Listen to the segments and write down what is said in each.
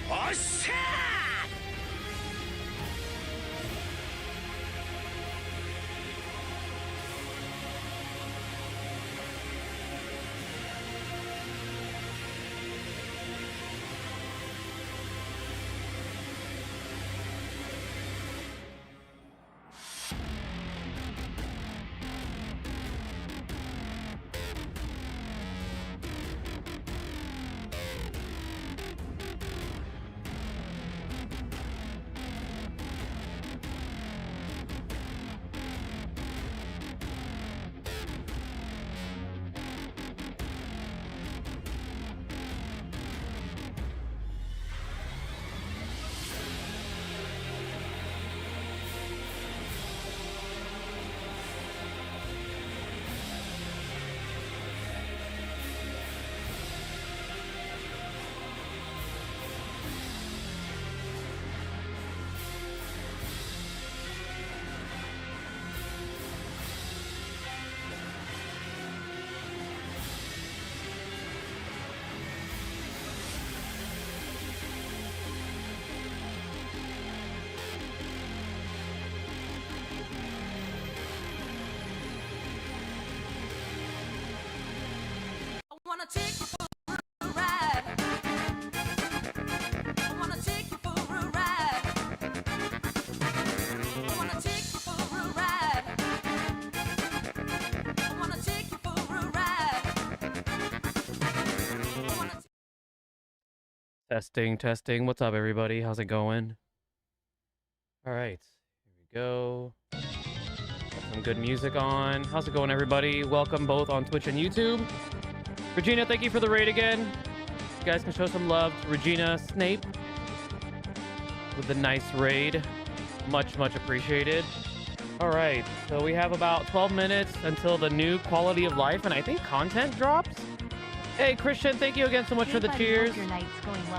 おっしゃ Testing, testing. What's up, everybody? How's it going? All right, here we go. Got some good music on. How's it going, everybody? Welcome both on Twitch and YouTube. Regina, thank you for the raid again. You guys can show some love to Regina Snape with the nice raid. Much, much appreciated. All right, so we have about 12 minutes until the new quality of life and I think content drops. Hey, Christian, thank you again so much for the cheers.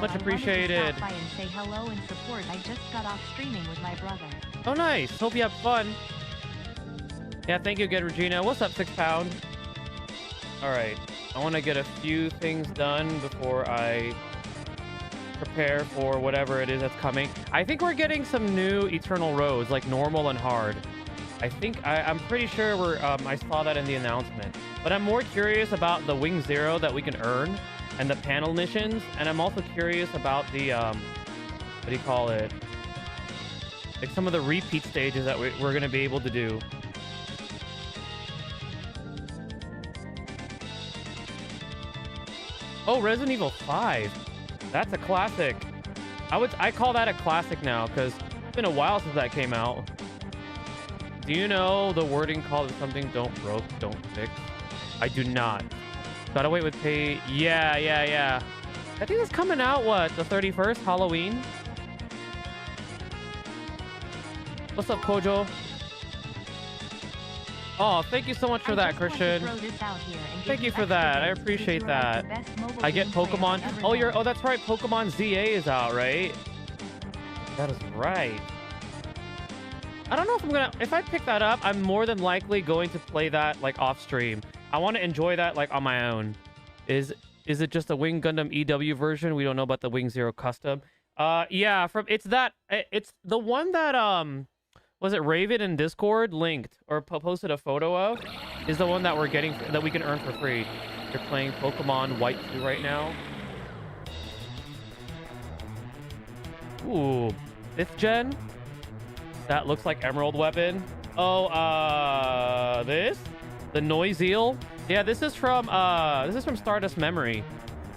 Much appreciated. Stop by and say hello and support. I just got off streaming with my brother. Oh, nice. Hope you have fun. Yeah, thank you again, Regina. What's up, 6 Pound? All right. I want to get a few things done before I prepare for whatever it is that's coming. I think we're getting some new Eternal Roads, like normal and hard. I'm pretty sure I saw that in the announcement. But I'm more curious about the Wing Zero that we can earn and the panel missions. And I'm also curious about the, what do you call it? Like some of the repeat stages that we're going to be able to do. Oh, Resident Evil 5. That's a classic. I call that a classic now because it's been a while since that came out. Do you know the wording called something don't broke, don't fix? I do not. Gotta wait with pay. Yeah. I think it's coming out, what, the 31st, Halloween? What's up, Kojo? Oh, thank you so much for that, Christian. Thank you for that. I appreciate that. I get Pokemon. Oh, that's right. Pokemon ZA is out, right? That is right. I don't know if I pick that up, I'm more than likely going to play that like off stream. I want to enjoy that like on my own. Is it just a Wing Gundam EW version? We don't know about the Wing Zero custom. Yeah, it's the one that was it Raven in Discord linked or posted a photo of is the one that we're getting that we can earn for free. You're playing Pokemon White 2 right now. Ooh, 5th gen. That looks like Emerald Weapon. Oh, the Noise Eel. Yeah, this is from Stardust Memory.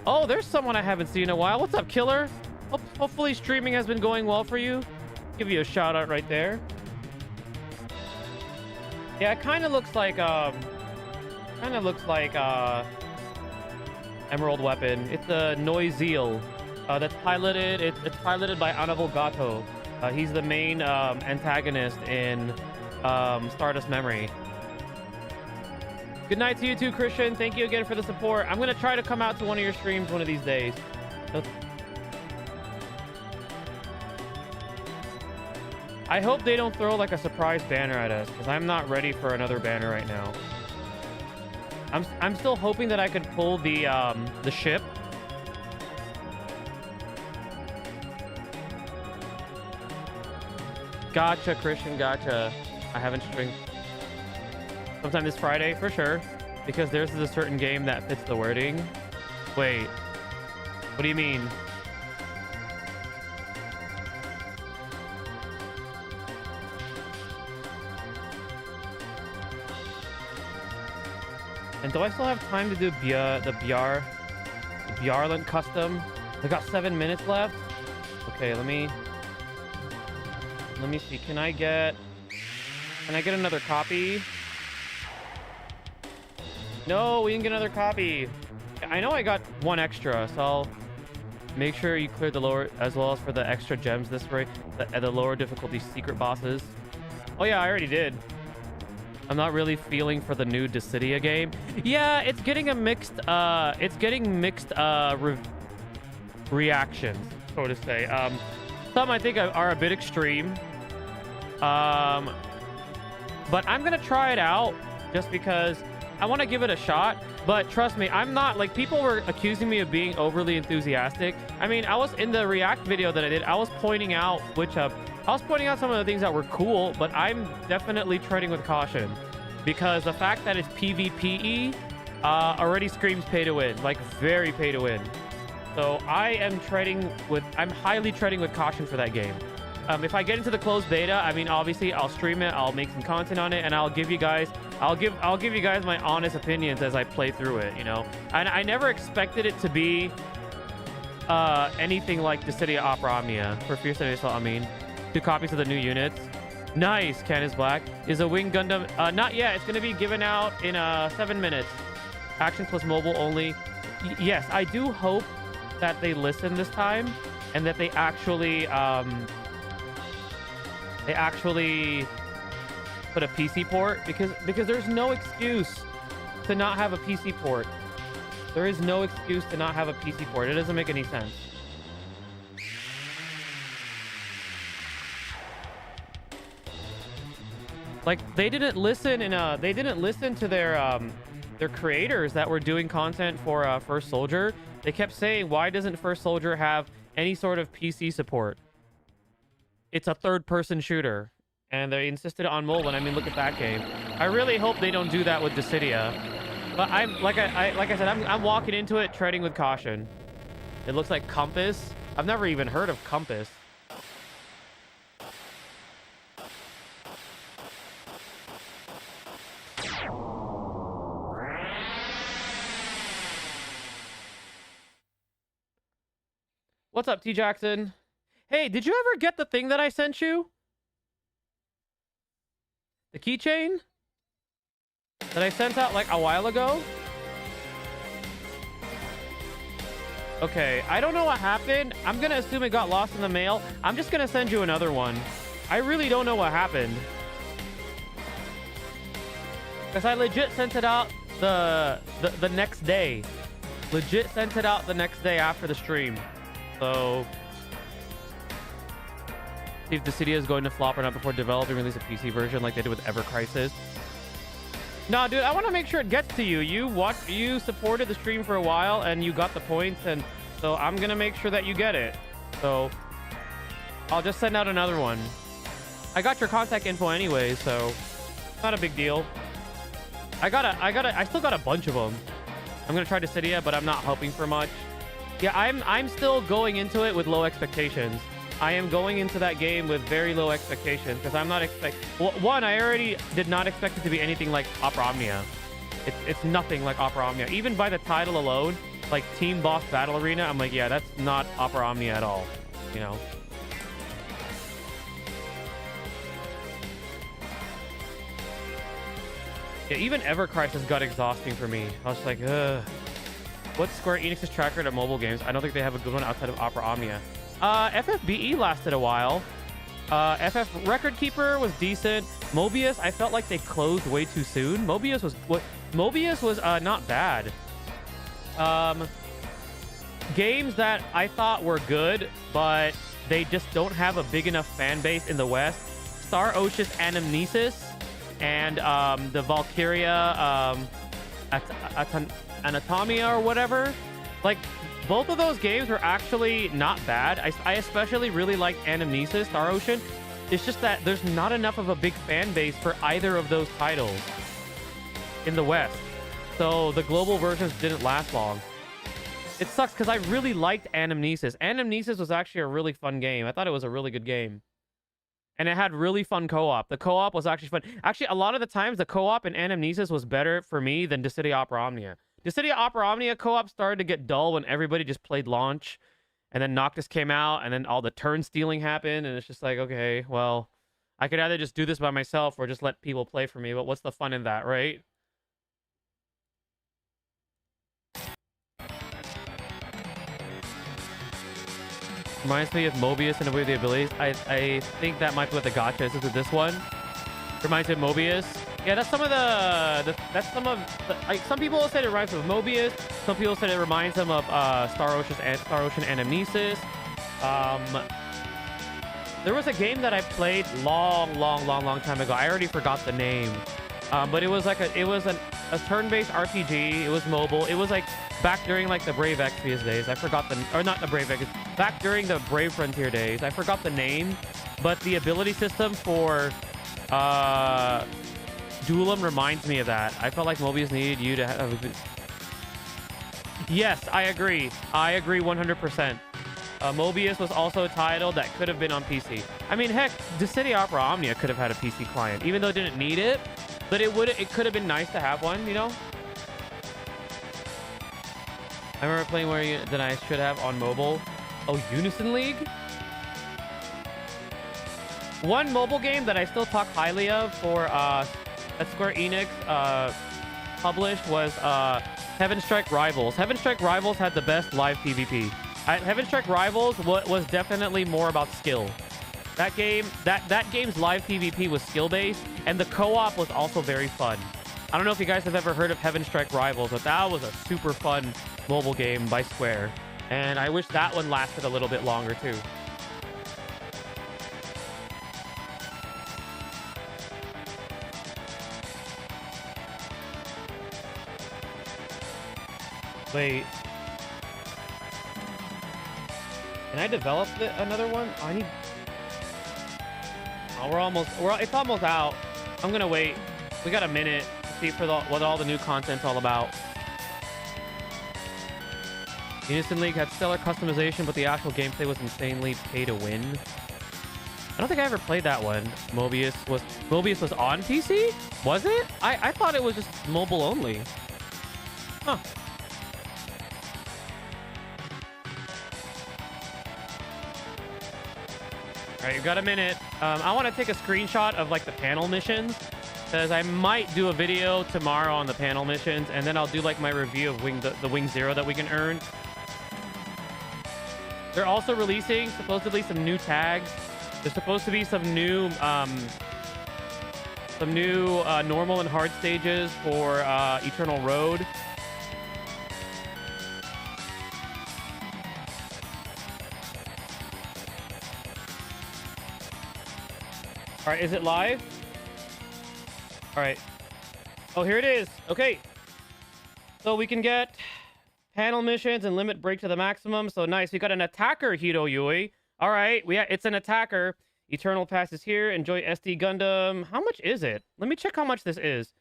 Oh, there's someone I haven't seen in a while. What's up, Killer? Hopefully streaming has been going well for you. Give you a shout out right there. Yeah, it kind of looks like Emerald Weapon. It's a Noise Eel that's piloted. It's piloted by Anavol Gato. He's the main antagonist in Stardust Memory. Good night to you too, Christian. Thank you again for the support. I'm going to try to come out to one of your streams one of these days. I hope they don't throw like a surprise banner at us because I'm not ready for another banner right now. I'm still hoping that I could pull the ship. Gotcha, Christian, gotcha. I haven't streamed sometime this Friday for sure, because there's a certain game that fits the wording. Wait, what do you mean? And do I still have time to do the Bjarland custom? I got 7 minutes left. Okay, let me see. Can I get another copy? No, we didn't get another copy. I know I got one extra, so I'll make sure you clear the lower as well as for the extra gems this way, the lower difficulty secret bosses. Oh yeah, I already did. I'm not really feeling for the new Dissidia game. Yeah, it's getting a mixed reactions, so to say. Some I think are a bit extreme. But I'm gonna try it out just because I want to give it a shot. But trust me, I'm not like people were accusing me of being overly enthusiastic. I mean, I was in the react video that I did. I was pointing out some of the things that were cool, but I'm definitely treading with caution because the fact that it's PvPe already screams pay to win, like very pay to win. So I'm highly treading with caution for that game. If I get into the closed beta, I mean, obviously I'll stream it, I'll make some content on it, and I'll give you guys my honest opinions as I play through it, you know. And I never expected it to be anything like the City of Opera Omnia for Fierce and Assault. I mean, 2 copies of the new units. Nice. Canon's Black is a Wing Gundam. Not yet. It's going to be given out in 7 minutes. Action plus mobile only. Yes, I do hope that they listen this time and that they actually put a PC port, because there's no excuse to not have a PC port. There is no excuse to not have a PC port. It doesn't make any sense. Like, they didn't listen to their creators that were doing content for First Soldier. They kept saying, why doesn't First Soldier have any sort of PC support? It's a third-person shooter, and they insisted on mobile. And I mean, look at that game. I really hope they don't do that with Dissidia. But I'm like I said, I'm walking into it treading with caution. It looks like Compass. I've never even heard of Compass. What's up, T Jackson? Hey, did you ever get the thing that I sent you? The keychain that I sent out like a while ago? Okay, I don't know what happened. I'm gonna assume it got lost in the mail. I'm just gonna send you another one. I really don't know what happened. Because I legit sent it out the next day. Legit sent it out the next day after the stream. So, see if Dissidia is going to flop or not before developing release a PC version like they did with Ever Crisis. No, dude, I want to make sure it gets to you. You supported the stream for a while and you got the points, and so I'm gonna make sure that you get it. So I'll just send out another one. I got your contact info anyway, so not a big deal. I still got a bunch of them. I'm gonna try Dissidia, but I'm not hoping for much. Yeah, I'm still going into it with low expectations. I am going into that game with very low expectations because I'm not one, I already did not expect it to be anything like Opera Omnia. It's nothing like Opera Omnia. Even by the title alone, like Team Boss Battle Arena, I'm like, yeah, that's not Opera Omnia at all, you know. Yeah, even Ever Crisis got exhausting for me. I was like, ugh. What's Square Enix's track record of mobile games? I don't think they have a good one outside of Opera Omnia. FFBE lasted a while. FF Record Keeper was decent. Mobius, I felt like they closed way too soon. Mobius was not bad. Games that I thought were good, but they just don't have a big enough fan base in the West. Star Ocean's Anamnesis and the Valkyria Anatomia or whatever. Like, both of those games were actually not bad. I especially really liked Anamnesis, Star Ocean. It's just that there's not enough of a big fan base for either of those titles in the West. So the global versions didn't last long. It sucks because I really liked Anamnesis. Anamnesis was actually a really fun game. I thought it was a really good game. And it had really fun co-op. The co-op was actually fun. Actually, a lot of the times, the co-op in Anamnesis was better for me than Dissidia Opera Omnia. Dissidia Opera Omnia co-op started to get dull when everybody just played launch. And then Noctis came out, and then all the turn stealing happened, and it's just like, okay, well, I could either just do this by myself or just let people play for me, but what's the fun in that, right? Reminds me of Mobius and the abilities. I think that might be what the gotcha is with this one. Reminds me of Mobius. Yeah, that's some of like, some people said it reminds them of Mobius. Some people said it reminds them of Star Ocean Anamnesis. There was a game that I played long time ago. I already forgot the name. But it was like a turn-based RPG. It was mobile. It was like back during like the Brave Exvius days. I forgot not the Brave Exvius. Back during the Brave Frontier days. I forgot the name, but the ability system for Duelim reminds me of that. I felt like Mobius needed you to have a good... Yes, I agree. I agree 100%. Mobius was also a title that could have been on PC. I mean, heck, the City Opera Omnia could have had a PC client, even though it didn't need it. But it could have been nice to have one, you know? I remember playing more than I should have on mobile. Oh, Unison League? One mobile game that I still talk highly of for that Square Enix published was Heaven Strike Rivals. Heaven Strike Rivals had the best live PvP. Heaven Strike Rivals was definitely more about skill. That game's live PvP was skill-based, and the co-op was also very fun. I don't know if you guys have ever heard of Heaven Strike Rivals, but that was a super fun mobile game by Square. And I wish that one lasted a little bit longer, too. Wait. Can I develop another one? Oh, I need... Oh, it's almost out. I'm gonna wait. We got a minute to see for what all the new content's all about. Unison League had stellar customization, but the actual gameplay was insanely pay to win. I don't think I ever played that one. Mobius was on PC? Was it? I thought it was just mobile only. Huh. All right, you've got a minute. I want to take a screenshot of like the panel missions, because I might do a video tomorrow on the panel missions, and then I'll do like my review of the Wing Zero that we can earn. They're also releasing supposedly some new tags. There's supposed to be some new normal and hard stages for Eternal Road. All right, is it live? All right. Oh, here it is. Okay. So we can get panel missions and limit break to the maximum. So nice. We got an attacker, Hito Yui. All right. It's an attacker. Eternal Pass is here. Enjoy SD Gundam. How much is it? Let me check how much this is.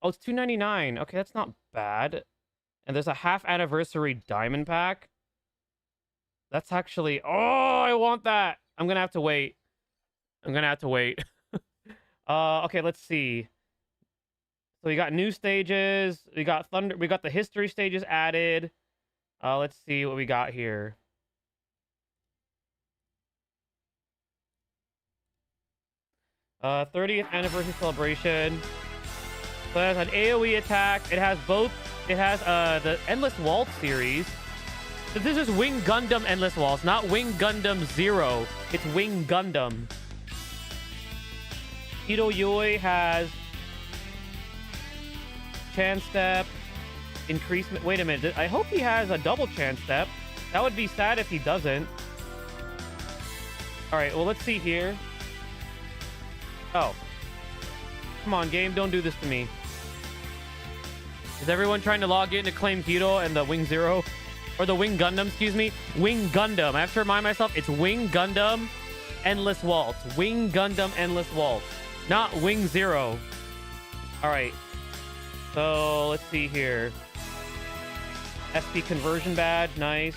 Oh, it's $2.99. Okay, that's not bad. And there's a half anniversary diamond pack. That's actually... Oh, I want that. I'm going to have to wait. Okay, let's see. So we got new stages. We got the history stages added. Let's see what we got here. Uh, 30th anniversary celebration. So it has an AoE attack. It has the Endless Waltz series. So this is Wing Gundam Endless Waltz, not Wing Gundam Zero. It's Wing Gundam. Hito Yui has chance step, increasement. Wait a minute. I hope he has a double chance step. That would be sad if he doesn't. All right, well, let's see here. Oh. Come on, game. Don't do this to me. Is everyone trying to log in to claim Hito and the Wing Zero? Or the Wing Gundam, excuse me. Wing Gundam. I have to remind myself, it's Wing Gundam Endless Waltz. Wing Gundam Endless Waltz. Not Wing Zero. All right. So, let's see here. SP conversion badge. Nice.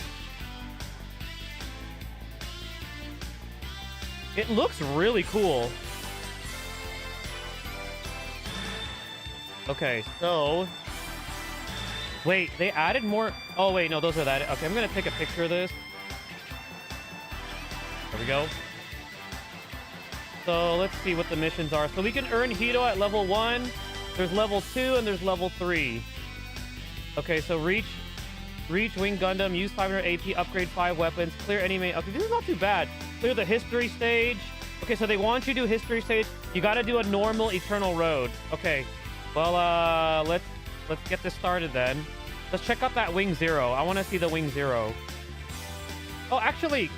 It looks really cool. Okay, so... Wait, they added more... Oh, wait, no, those are that. Okay, I'm going to take a picture of this. There we go. So, let's see what the missions are. So, we can earn Hito at level 1. There's level 2, and there's level 3. Okay, so reach Wing Gundam, use 500 AP, upgrade 5 weapons, clear any main... Okay, this is not too bad. Clear the history stage. Okay, so they want you to do history stage. You got to do a normal Eternal Road. Okay. Well, let's get this started then. Let's check out that Wing Zero. I want to see the Wing Zero. Oh, actually,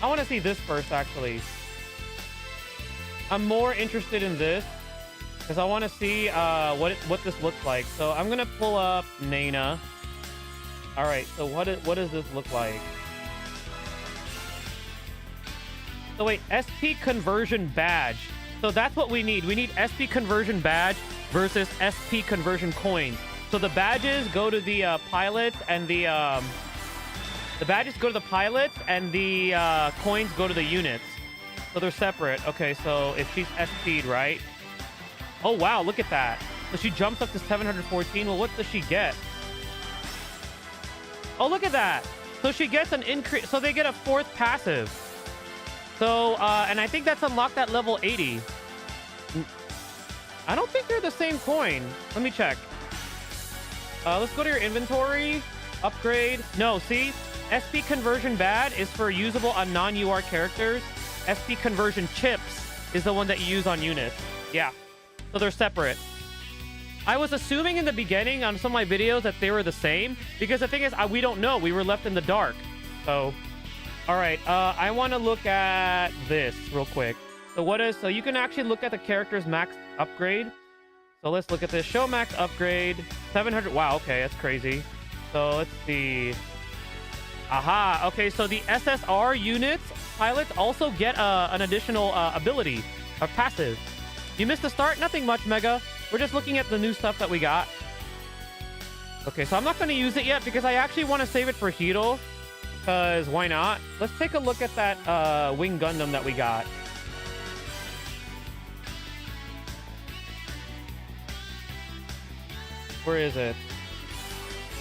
I want to see this first, actually. I'm more interested in this because I want to see what this looks like. So I'm gonna pull up Nana. All right. So what does this look like? So wait, SP conversion badge. So that's what we need. We need SP conversion badge versus SP conversion coins. So the badges go to the pilots, and the badges go to the pilots, and the coins go to the units. So they're separate. Okay, so if she's SP'd, right? Oh wow, look at that. So she jumps up to 714. Well, what does she get? Oh, look at that. So she gets an increase. So they get a 4th passive. So, and I think that's unlocked at level 80. I don't think they're the same coin. Let me check. Let's go to your inventory. Upgrade. No, see? SP conversion bad is for usable on non-UR characters. SP conversion chips is the one that you use on units. Yeah. So they're separate. I was assuming in the beginning on some of my videos that they were the same, because the thing is, we don't know. We were left in the dark. So, all right. I want to look at this real quick. So you can actually look at the character's max upgrade. So let's look at this. Show max upgrade. 700. Wow, okay, that's crazy. So let's see. Aha. Okay, so the SSR units, pilots, also get an additional ability, a passive. You missed the start? Nothing much, Mega. We're just looking at the new stuff that we got. Okay, so I'm not going to use it yet because I actually want to save it for Hito. Because why not? Let's take a look at that Wing Gundam that we got. Where is it?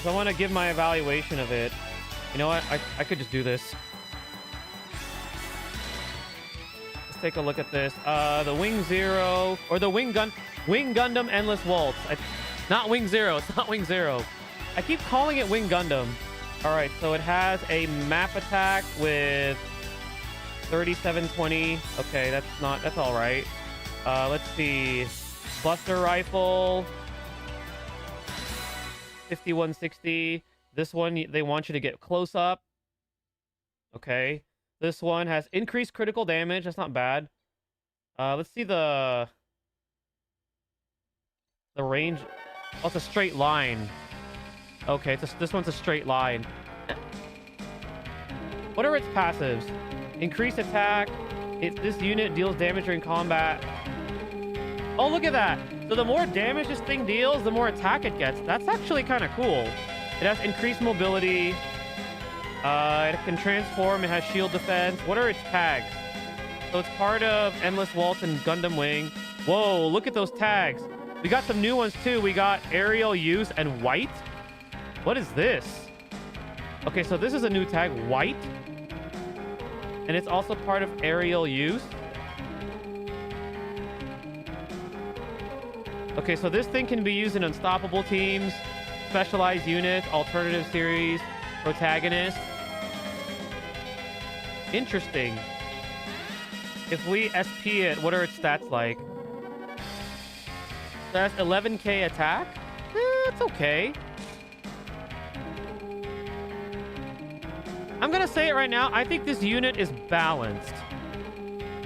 So I want to give my evaluation of it. You know what? I could just do this. Let's take a look at this. The Wing Zero, or the Wing Gundam Endless Waltz. Not Wing Zero. It's not Wing Zero. I keep calling it Wing Gundam. All right, so it has a map attack with 3720. Okay, that's all right. Let's see. Buster rifle. 5160. This one, they want you to get close up. Okay. This one has increased critical damage. That's not bad. Let's see the range. Oh, it's a straight line. Okay, this one's a straight line. What are its passives? Increased attack. This unit deals damage during combat. Oh, look at that. So the more damage this thing deals, the more attack it gets. That's actually kind of cool. It has increased mobility. It can transform. It has shield defense. What are its tags? So it's part of Endless Waltz and Gundam Wing. Whoa, look at those tags. We got some new ones too. We got aerial use and white. What is this? Okay, so this is a new tag, white. And it's also part of aerial use. Okay, so this thing can be used in unstoppable teams, specialized units, alternative series, protagonist. Interesting. If we SP it, what are its stats like? That's 11k attack? It's okay. I'm gonna say it right now. I think this unit is balanced.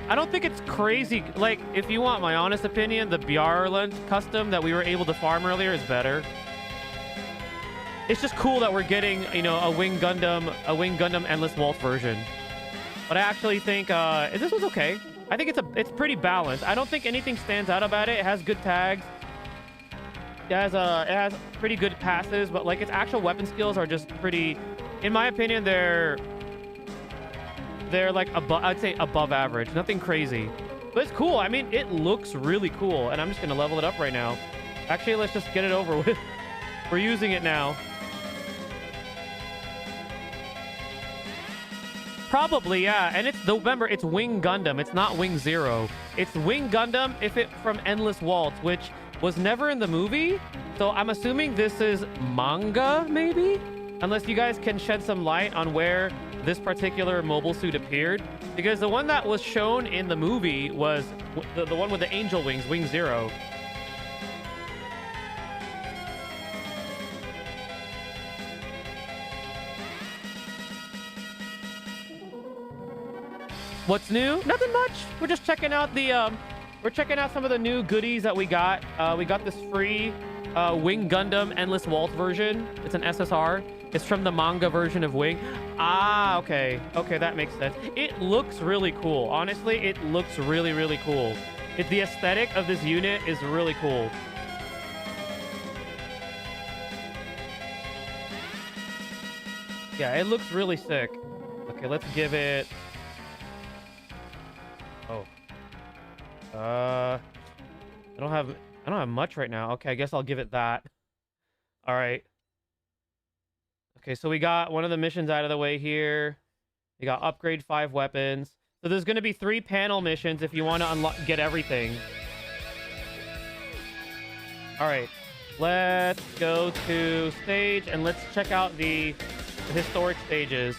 I don't think it's crazy. Like, if you want my honest opinion, the Bjarland custom that we were able to farm earlier is better. It's just cool that we're getting, you know, a Wing Gundam Endless Waltz version. But I actually think this was okay. I think it's pretty balanced. I don't think anything stands out about it. It has good tags. It has pretty good passes, but like its actual weapon skills are just pretty. In my opinion, they're like above. I'd say above average. Nothing crazy, but it's cool. I mean, it looks really cool, and I'm just gonna level it up right now. Actually, let's just get it over with. We're using it now. Probably, yeah. And remember, it's Wing Gundam. It's not Wing Zero. It's Wing Gundam from Endless Waltz, which was never in the movie. So I'm assuming this is manga, maybe? Unless you guys can shed some light on where this particular mobile suit appeared. Because the one that was shown in the movie was the one with the angel wings, Wing Zero. What's new? Nothing much. We're just checking out some of the new goodies that we got. We got this free Wing Gundam Endless Waltz version. It's an SSR. It's from the manga version of Wing. Ah, okay. Okay, that makes sense. It looks really cool. Honestly, it looks really, really cool. The aesthetic of this unit is really cool. Yeah, it looks really sick. Okay, let's give it... Oh. I don't have much right now. Okay, I guess I'll give it that. All right. Okay, so we got one of the missions out of the way here. We got upgrade 5 weapons. So there's going to be 3 panel missions if you want to get everything. All right. Let's go to stage and let's check out the historic stages.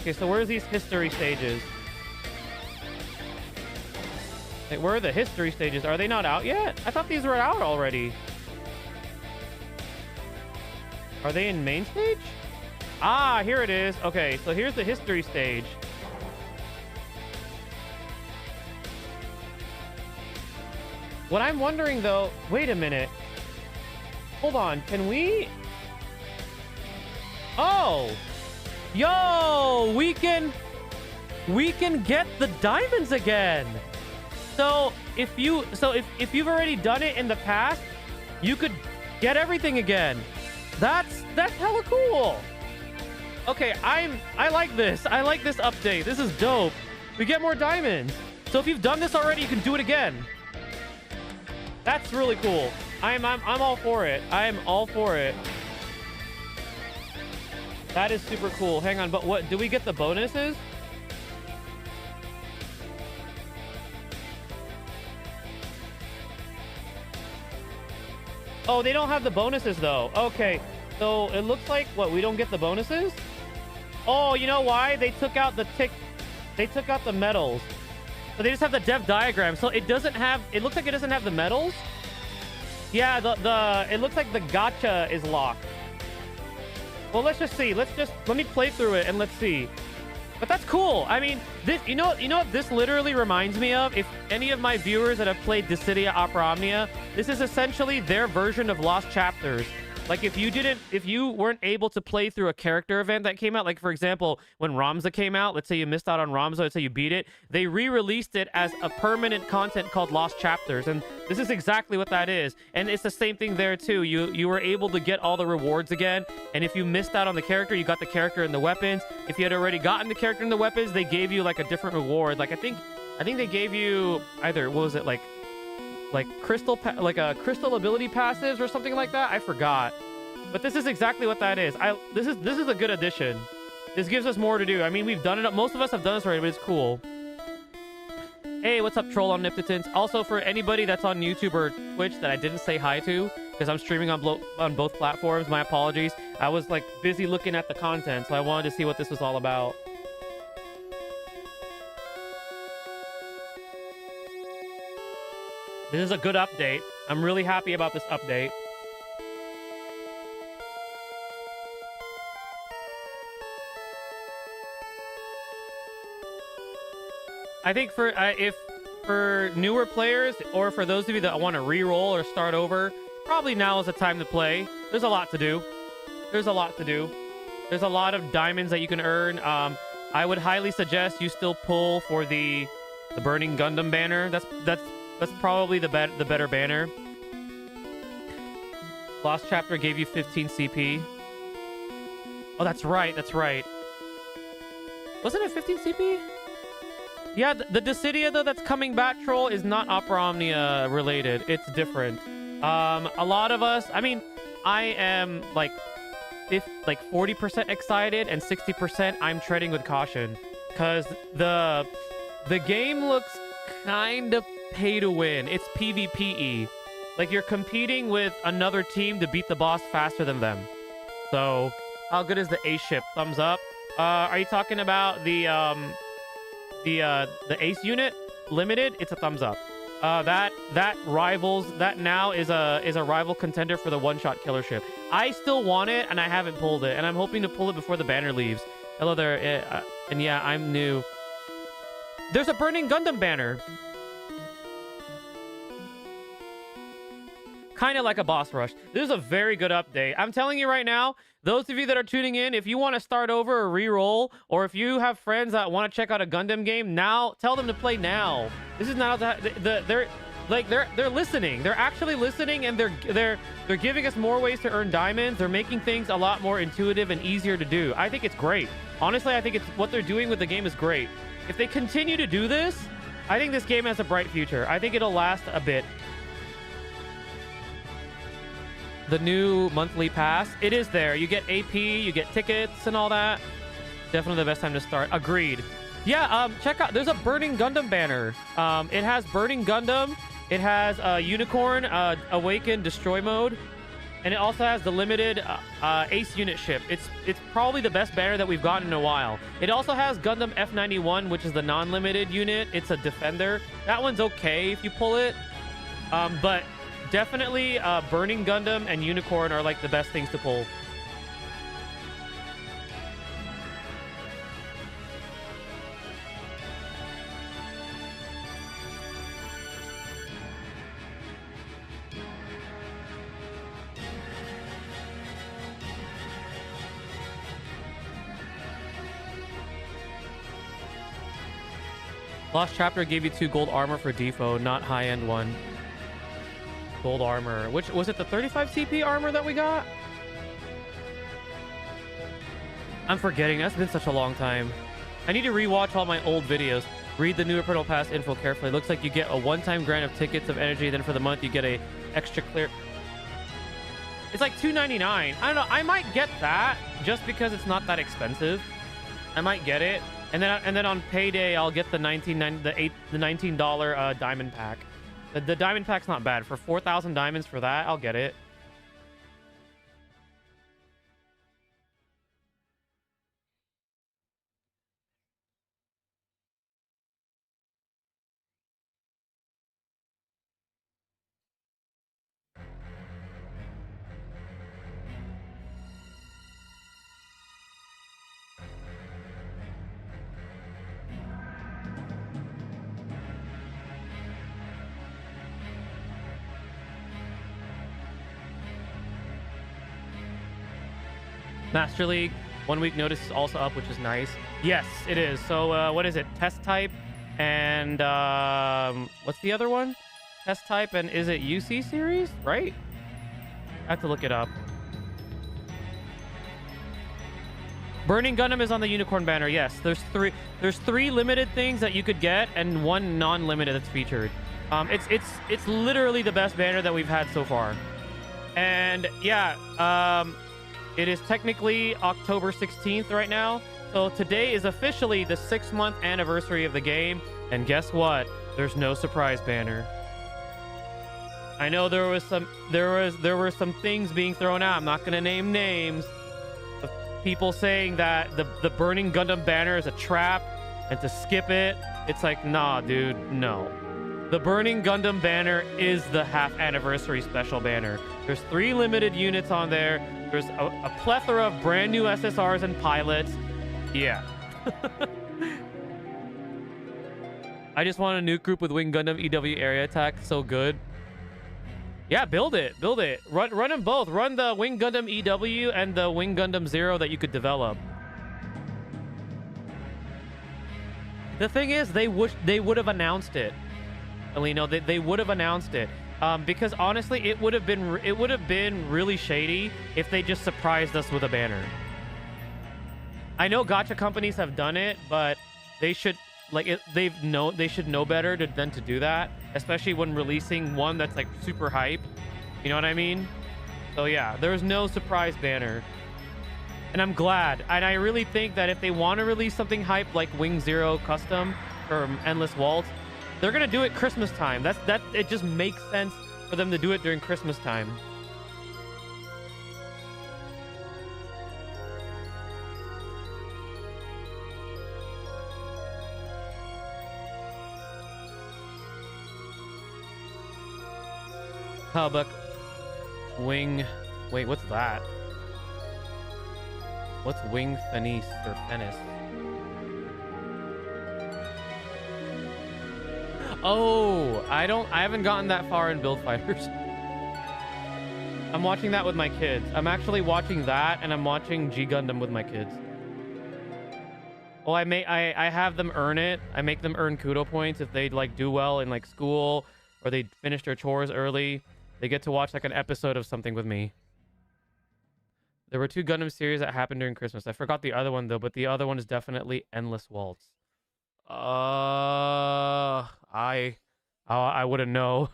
Okay, so where's these history stages? Wait, where are the history stages? Are they not out yet? I thought these were out already. Are they in main stage? Ah, here it is. Okay, so here's the history stage. What I'm wondering though, wait a minute. Hold on, can we... Oh! Yo, we can get the diamonds again. So if you've already done it in the past, you could get everything again. That's hella cool. Okay, I like this. I like this update. This is dope. We get more diamonds. So if you've done this already, you can do it again. That's really cool. I'm all for it. I am all for it. That is super cool. Hang on, but what do we get the bonuses? Oh, they don't have the bonuses though. Okay, so it looks like what, we don't get the bonuses? Oh, you know why? They took out the medals. So they just have the dev diagram. So it doesn't have, it looks like it doesn't have the medals. Yeah, it looks like the gacha is locked. Well, let's just see. Let me play through it and let's see. But that's cool. I mean, this, you know what this literally reminds me of? If any of my viewers that have played Dissidia Opera Omnia, this is essentially their version of Lost Chapters. Like if you weren't able to play through a character event that came out, like for example, when Ramza came out, let's say you missed out on Ramza, let's say you beat it, they re-released it as a permanent content called Lost Chapters, and this is exactly what that is. And it's the same thing there too. You were able to get all the rewards again, and if you missed out on the character, you got the character and the weapons. If you had already gotten the character and the weapons, they gave you like a different reward. Like I think they gave you either, what was it, like crystal ability passives or something like that. I forgot, but this is exactly what that is. This is a good addition. This gives us more to do. I mean, we've done it. Most of us have done this already, but it's cool. Hey, what's up, Troll Omnipotence? Also, for anybody that's on YouTube or Twitch that I didn't say hi to, because I'm streaming on both platforms, my apologies. I was like busy looking at the content, so I wanted to see what this was all about. This is a good update. I'm really happy about this update. I think for newer players, or for those of you that want to re-roll or start over, probably now is the time to play. There's a lot to do. There's a lot to do. There's a lot of diamonds that you can earn. I would highly suggest you still pull for the Burning Gundam banner. That's probably the better banner. Lost Chapter gave you 15 CP. Oh, that's right. That's right. Wasn't it 15 CP? Yeah, the Dissidia, though, that's coming back, Troll, is not Opera Omnia related. It's different. A lot of us... I mean, I am, like 40% excited, and 60% I'm treading with caution. Because the game looks kind of pay to win. It's PvPe. Like, you're competing with another team to beat the boss faster than them. So, how good is the Ace ship? Thumbs up. Are you talking about the Ace unit limited? It's a thumbs up. That rivals, that now is a rival contender for the one-shot killer ship. I still want it, and I haven't pulled it, and I'm hoping to pull it before the banner leaves. Hello there, and yeah, I'm new. There's a Burning Gundam banner. kind of like a boss rush. This is a very good update. I'm telling you right now, those of you that are tuning in, if you want to start over or re-roll, or if you have friends that want to check out a Gundam game now, tell them to play now. This is not they're listening. They're actually listening, and they're giving us more ways to earn diamonds. They're making things a lot more intuitive and easier to do. I think it's great. Honestly, I think it's what they're doing with the game is great. If they continue to do this, I think this game has a bright future. I think it'll last a bit. The new monthly pass, it is there. You get AP, you get tickets and all that. Definitely the best time to start. Agreed. Yeah, check out, there's a Burning Gundam banner. It has Burning Gundam. It has Unicorn, Awaken, Destroy mode. And it also has the limited Ace unit ship. It's probably the best banner that we've gotten in a while. It also has Gundam F91, which is the non-limited unit. It's a defender. That one's okay if you pull it. But definitely Burning Gundam and Unicorn are like the best things to pull. Lost Chapter gave you 2 gold armor for DFFOO, not high-end one. Gold armor. Which was it, the 35 CP armor that we got? I'm forgetting. That's been such a long time. I need to rewatch all my old videos. Read the new Eternal Pass info carefully. Looks like you get a one-time grant of tickets of energy. Then for the month, you get a extra clear... It's like $2.99. I don't know. I might get that just because it's not that expensive. I might get it. And then on payday, I'll get the $19 diamond pack. The diamond pack's not bad. For 4,000 diamonds for that, I'll get it. Master League, 1 week notice is also up, which is nice. Yes, it is. So what is it? Test type and what's the other one? Test type and is it UC series? Right? I have to look it up. Burning Gundam is on the Unicorn banner. Yes, there's three limited things that you could get and 1 non-limited that's featured. It's literally the best banner that we've had so far. And yeah, it is technically October 16th right now. So today is officially the 6-month anniversary of the game. And guess what? There's no surprise banner. I know there were some things being thrown out. I'm not going to name names. Of people saying that the Burning Gundam banner is a trap and to skip it. It's like, nah, dude, no. The Burning Gundam banner is the half anniversary special banner. There's 3 limited units on there. There's a plethora of brand new SSRs and pilots. Yeah. I just want a nuke group with Wing Gundam EW area attack. So good. Yeah, build it. Build it. Run them both. Run the Wing Gundam EW and the Wing Gundam Zero that you could develop. The thing is, they would have announced it. Alino, they would have announced it. Because honestly, it would have been really shady if they just surprised us with a banner. I know gacha companies have done it, but they should they should know better than to do that, especially when releasing one that's like super hype. You know what I mean? So yeah, there's no surprise banner, and I'm glad. And I really think that if they want to release something hype like Wing Zero Custom or Endless Waltz, they're gonna do it Christmas time. It just makes sense for them to do it during Christmas time. How about Wing? Wait, what's that? What's Wing Fenice or Fennis? Oh, I haven't gotten that far in Build Fighters. I'm watching that with my kids. I'm actually watching that, and I'm watching G Gundam with my kids. Well, I have them earn it. I make them earn kudo points if they like do well in like school or they finish their chores early. They get to watch like an episode of something with me. There were 2 Gundam series that happened during Christmas. I forgot the other one though, but the other one is definitely Endless Waltz. I wouldn't know.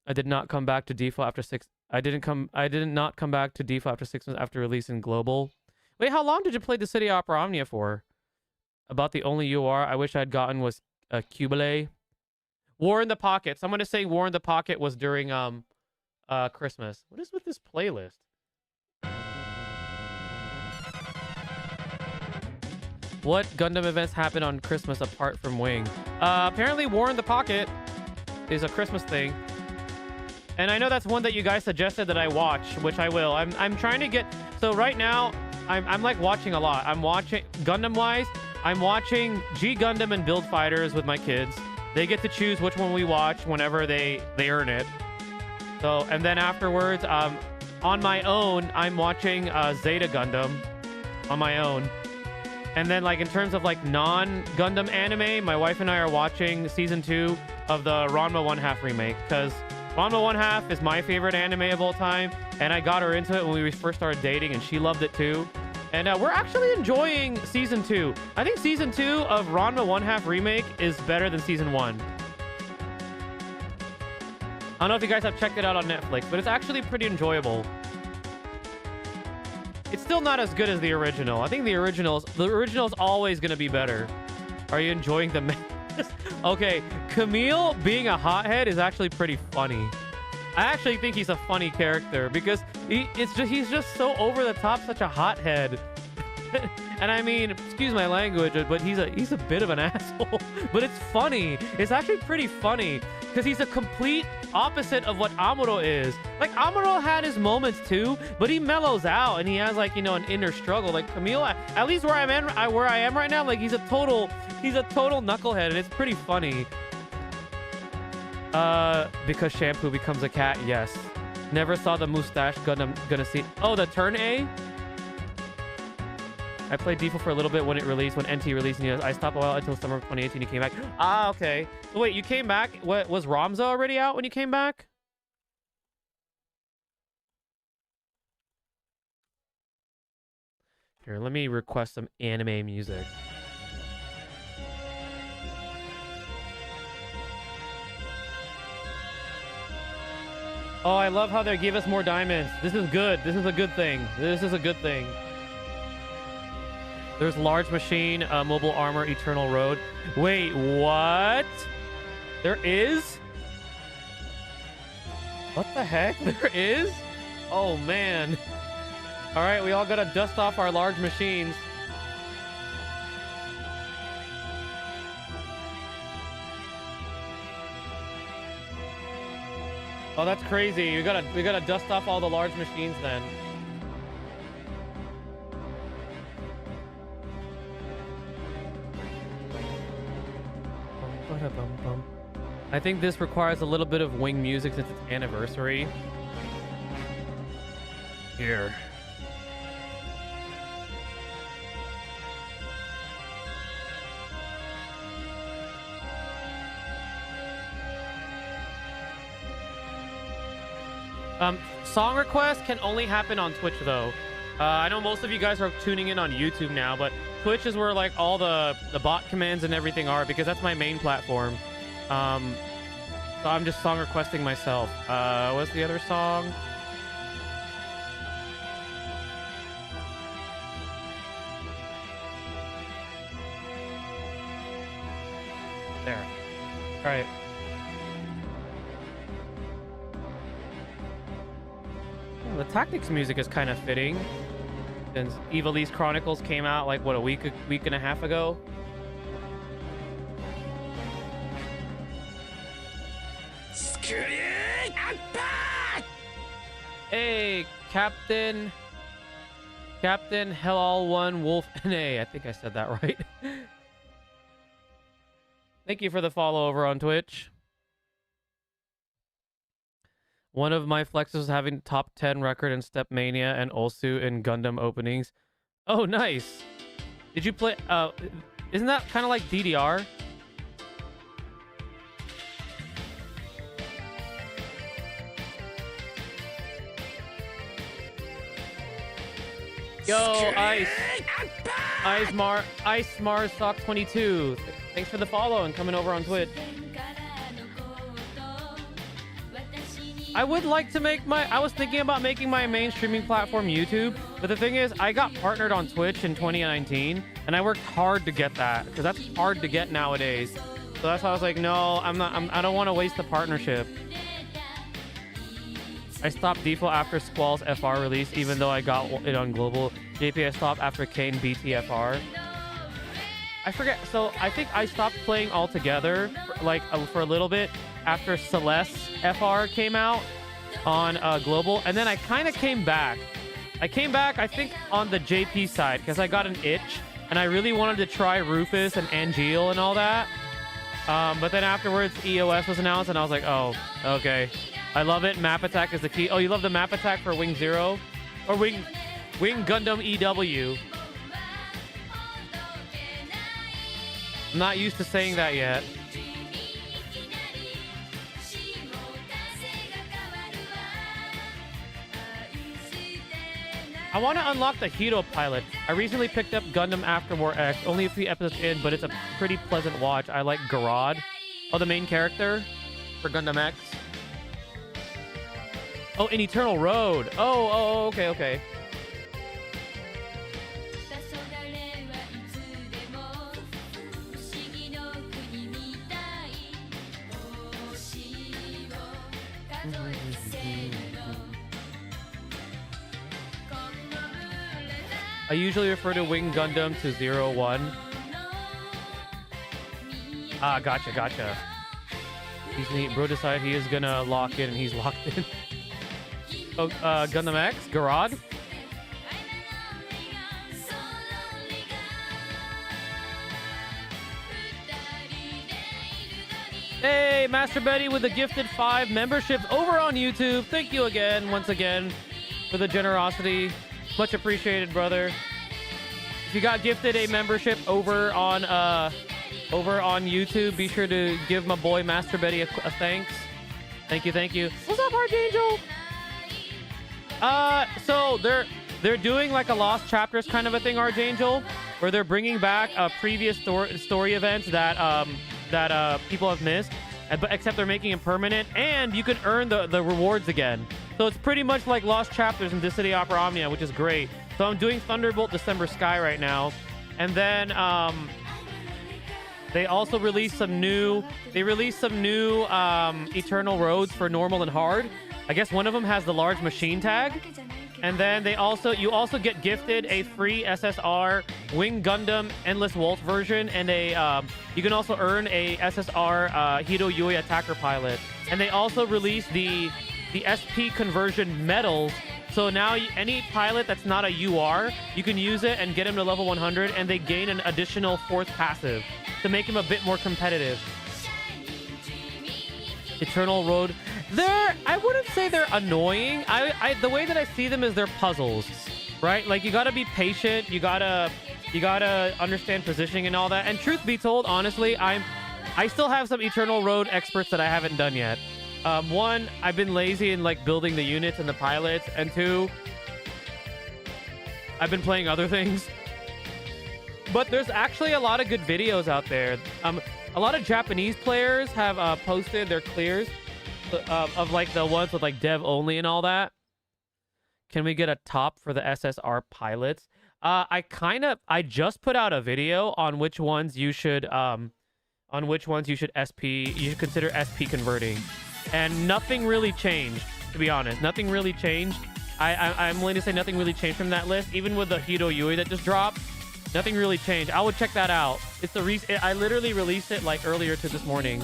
I did not come back to default after 6. I did not come back to default after 6 months after releasing global. Wait, how long did you play the City Opera Omnia for? About the only UR I wish I'd gotten was a Cubile. War in the Pocket. Someone is saying War in the Pocket was during Christmas. What is with this playlist? What Gundam events happen on Christmas apart from Wing? Apparently War in the Pocket is a Christmas thing. And I know that's one that you guys suggested that I watch, which I will. I'm trying to get... So right now, I'm like watching a lot. I'm watching... Gundam-wise, I'm watching G Gundam and Build Fighters with my kids. They get to choose which one we watch whenever they earn it. So, and then afterwards, on my own, I'm watching Zeta Gundam on my own. And then, like, in terms of, like, non-Gundam anime, my wife and I are watching Season 2 of the Ranma 1/2 remake, because Ranma 1/2 is my favorite anime of all time, and I got her into it when we first started dating, and she loved it too. And we're actually enjoying Season 2. I think Season 2 of Ranma 1/2 remake is better than Season 1. I don't know if you guys have checked it out on Netflix, but it's actually pretty enjoyable. It's still not as good as the original. I think the original is always going to be better. Are you enjoying the mess? Okay, Camille being a hothead is actually pretty funny. I actually think he's a funny character because he's just so over the top, such a hothead. And I mean, excuse my language, but he's a bit of an asshole. But it's funny. It's actually pretty funny because he's a complete opposite of what Amuro is. Like, Amuro had his moments too, but he mellows out and he has, like, you know, an inner struggle. Like Camille, at least where I am right now, like, he's a total knucklehead, and it's pretty funny. Because shampoo becomes a cat. Yes. Never saw the mustache gonna see. Oh, the turn A. I played default for a little bit when it released, when NT released, and I stopped a while until summer of 2018. You came back. Ah, okay. So wait, you came back? What, was Ramza already out when you came back? Here, let me request some anime music. Oh, I love how they give us more diamonds. This is good. This is a good thing. This is a good thing. There's Large Machine, Mobile Armor, Eternal Road. Wait, what? There is? What the heck? There is? Oh, man. All right, we all gotta dust off our large machines. Oh, that's crazy. We gotta dust off all the large machines then. I think this requires a little bit of Wing music since it's anniversary. Here. Song requests can only happen on Twitch though. I know most of you guys are tuning in on YouTube now, but Twitch is where like all the bot commands and everything are, because that's my main platform. So I'm just song requesting myself. What's the other song? There. All right. Well, the Tactics music is kind of fitting, since Ivalice Chronicles came out like what, a week and a half ago. Hey, Captain Hell One Wolf NA. I think I said that right. Thank you for the follow over on Twitch. One of my flexes was having top 10 record in Step Mania and Ulsu in Gundam openings. Oh, nice. Did you play... isn't that kind of like DDR? Yo, Ice Mars Sock 22. Thanks for the follow and coming over on Twitch. I would like to make I was thinking about making my main streaming platform YouTube, but the thing is, I got partnered on Twitch in 2019, and I worked hard to get that, because that's hard to get nowadays. So that's why I was like, no, I don't want to waste the partnership. I stopped default after Squall's FR release, even though I got it on global. JP, I stopped after Kane BTFR. I forget. So I think I stopped playing altogether, for a little bit after Celeste FR came out on global, and then I kind of came back. I came back, I think, on the JP side because I got an itch, and I really wanted to try Rufus and Angeal and all that. But then afterwards, EOS was announced, and I was like, oh, okay. I love it. Map attack is the key. Oh, you love the map attack for Wing Zero? Or Wing Gundam EW. I'm not used to saying that yet. I want to unlock the Hito pilot. I recently picked up Gundam After War X, only a few episodes in, but it's a pretty pleasant watch. I like Garad. Oh, the main character for Gundam X. Oh, in Eternal Road. Oh, okay. I usually refer to Wing Gundam to 01. Ah, gotcha. He's neat. Bro decided he is gonna lock in, and he's locked in. Oh, Gundam X? Garad? Hey, Master Betty with the gifted 5 memberships over on YouTube. Thank you again, once again, for the generosity. Much appreciated, brother. If you got gifted a membership over on YouTube, be sure to give my boy Master Betty a thanks. Thank you. What's up, Archangel? So they're doing like a Lost Chapters kind of a thing, Archangel, where they're bringing back previous story events that people have missed, but except they're making it permanent, and you can earn the rewards again. So it's pretty much like Lost Chapters in Disney Opera Omnia, which is great. So I'm doing Thunderbolt December Sky right now, and then they also released some new Eternal Roads for normal and hard. I guess one of them has the large machine tag. And then you also get gifted a free SSR Wing Gundam Endless Waltz version, and you can also earn a SSR Hito Yui attacker pilot. And they also released the SP conversion medals. So now any pilot that's not a UR, you can use it and get him to level 100, and they gain an additional 4th passive to make him a bit more competitive. Eternal Road. I wouldn't say they're annoying. The way that I see them is they're puzzles, right? Like, you gotta be patient. You gotta understand positioning and all that. And truth be told, honestly, I still have some Eternal Road experts that I haven't done yet. One, I've been lazy in like building the units and the pilots, and 2, I've been playing other things. But there's actually a lot of good videos out there. A lot of Japanese players have posted their clears of like the ones with like dev only and all that. Can we get a top for the SSR pilots? I just put out a video on which ones you should consider SP converting, and nothing really changed, to be honest. Nothing really changed. I'm willing to say nothing really changed from that list, even with the Hito Yui that just dropped. Nothing really changed. I would check that out. It's I literally released it like earlier to this morning.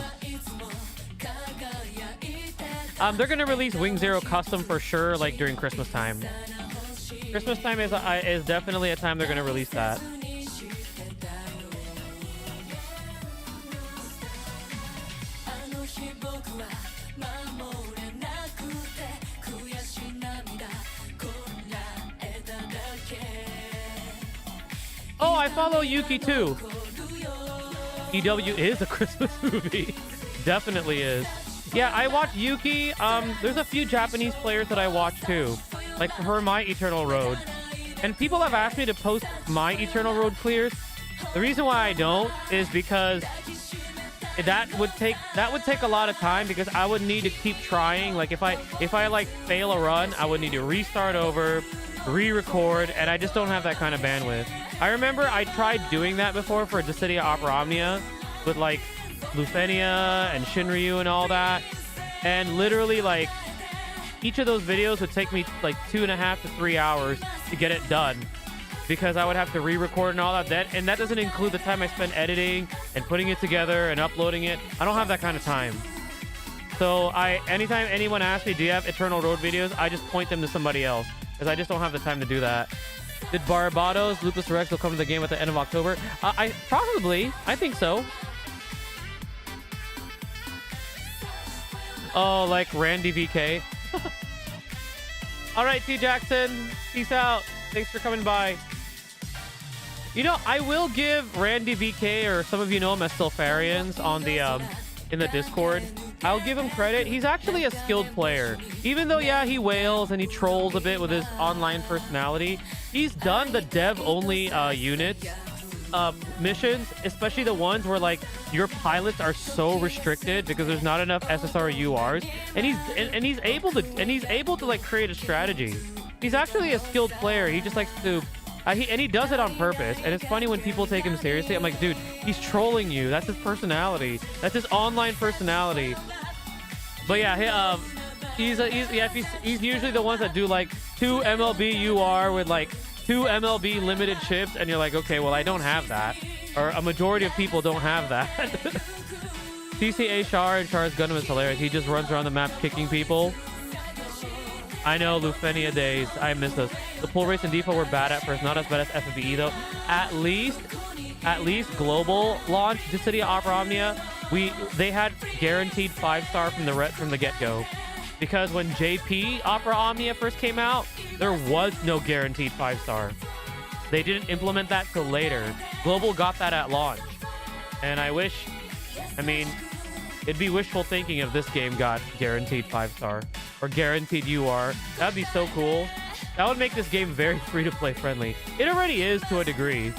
They're gonna release Wing Zero Custom for sure, like during Christmas time. Christmas time is definitely a time they're gonna release that. Oh, I follow Yuki too. EW is a Christmas movie. Definitely is. Yeah, I watch Yuki. There's a few Japanese players that I watch too, like for My Eternal Road. And people have asked me to post My Eternal Road clears. The reason why I don't is because that would take a lot of time, because I would need to keep trying. Like if I like fail a run, I would need to restart over, re-record, and I just don't have that kind of bandwidth. I remember I tried doing that before for Dissidia Opera Omnia with like Lufenia and Shinryu and all that, and literally like each of those videos would take me like 2.5 to 3 hours to get it done, because I would have to re-record and all that, and that doesn't include the time I spent editing and putting it together and uploading it. I don't have that kind of time. So anytime anyone asks me, do you have Eternal Road videos, I just point them to somebody else, because I just don't have the time to do that. Did Barbados Lupus Rex will come to the game at the end of October? I think so. Oh, like Randy VK. All right, T Jackson, peace out. Thanks for coming by. You know, I will give Randy VK, or some of you know him as Silfarians on the in the Discord, I'll give him credit. He's actually a skilled player. Even though, yeah, he wails and he trolls a bit with his online personality, he's done the dev-only units missions, especially the ones where like your pilots are so restricted because there's not enough SSR URs, and he's able to like create a strategy. He's actually a skilled player. He just likes to he does it on purpose, and it's funny when people take him seriously. I'm like, dude, he's trolling you. That's his personality. That's his online personality. But yeah, he's usually the ones that do like 2 MLB UR with like 2 MLB limited chips, and you're like, okay, well, I don't have that, or a majority of people don't have that. TCA Char and Char's Gundam is hilarious. He just runs around the map kicking people. I know, Lufenia days. I miss those. The pull race and DFFOO were bad at first, not as bad as FFBE though. At least global launch, Dissidia Opera Omnia, they had guaranteed 5-star from the get-go. Because when JP Opera Omnia first came out, there was no guaranteed 5-star. They didn't implement that till later. Global got that at launch. And I mean, it'd be wishful thinking if this game got guaranteed 5-star or guaranteed UR. That'd be so cool. That would make this game very free-to-play friendly. It already is to a degree.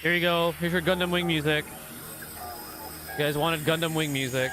Here you go. Here's your Gundam Wing music. You guys wanted Gundam Wing music.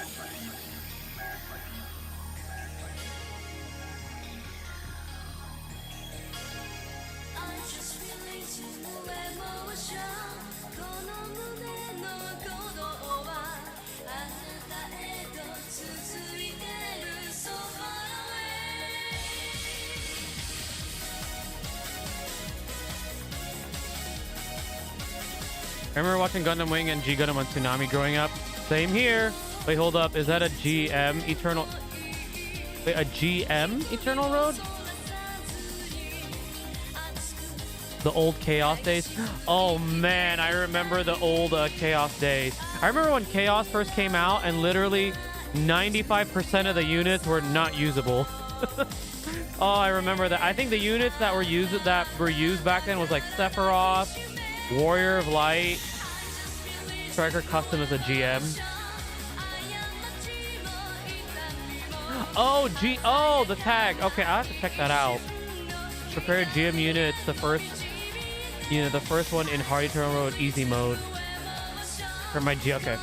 I remember watching Gundam Wing and G Gundam on Tsunami growing up. Same here. Wait, hold up. Is that a GM Eternal? Wait, a GM Eternal Road? The old Chaos days? Oh man, I remember the old Chaos days. I remember when Chaos first came out and literally 95% of the units were not usable. Oh, I remember that. I think the units that were used back then was like Sephiroth, Warrior of Light, Striker Custom as a GM. Oh, the tag. Okay, I have to check that out. Prepare GM units, the first one in Hard Eternal Road easy mode. For my G, okay.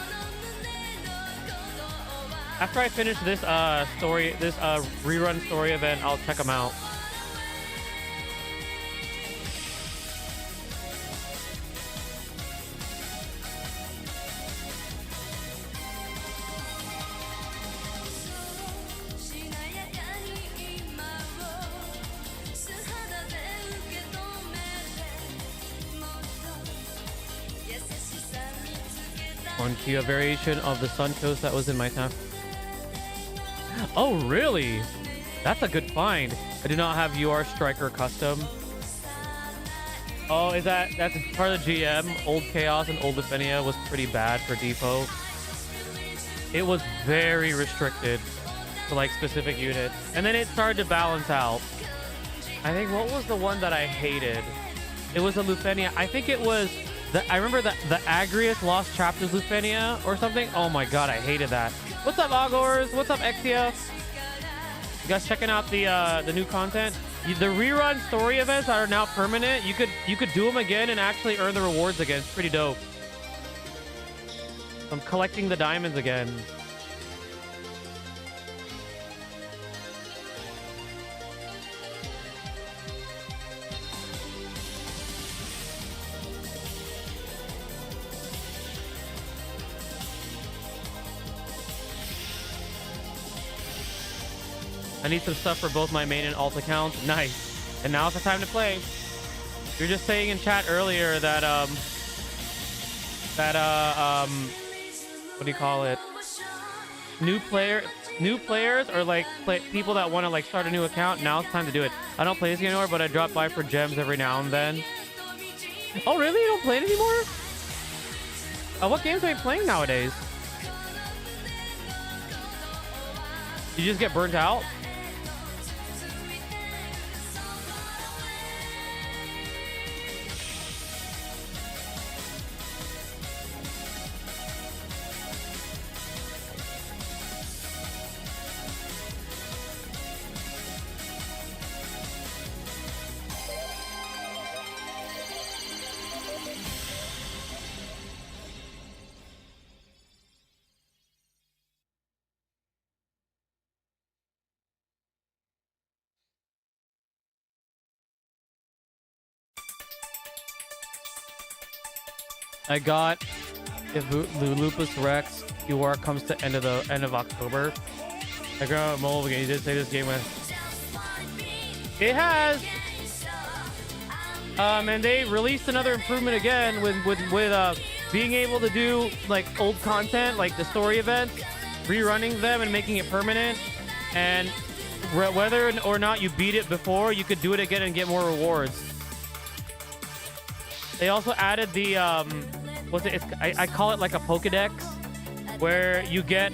After I finish this rerun story event, I'll check them out. Fun Kia variation of the Suncoast that was in my town. Oh, really? That's a good find. I do not have UR Striker Custom. Oh, that's part of the GM. Old Chaos and Old Defenia was pretty bad for Depot. It was very restricted to like specific units. And then it started to balance out. I think, what was the one that I hated? It was a Lufenia. I think it was I remember the Agrius Lost Chapters Lufenia or something. Oh my god, I hated that. What's up, Augurs? What's up, Exia? You guys checking out the new content? The rerun story events are now permanent. You could do them again and actually earn the rewards again. It's pretty dope. I'm collecting the diamonds again. I need some stuff for both my main and alt accounts. Nice. And now's the time to play. You're just saying in chat earlier that what do you call it? New players or like people that want to like start a new account. Now it's time to do it. I don't play this game anymore, but I drop by for gems every now and then. Oh really? You don't play it anymore? What games are you playing nowadays? You just get burnt out? I got if the Lupus Rex UR comes to end of October. I got a mole again. You did say this game went. It has. And they released another improvement again with being able to do like old content, like the story events, rerunning them and making it permanent. And whether or not you beat it before, you could do it again and get more rewards. They also added the I call it like a Pokedex, where you get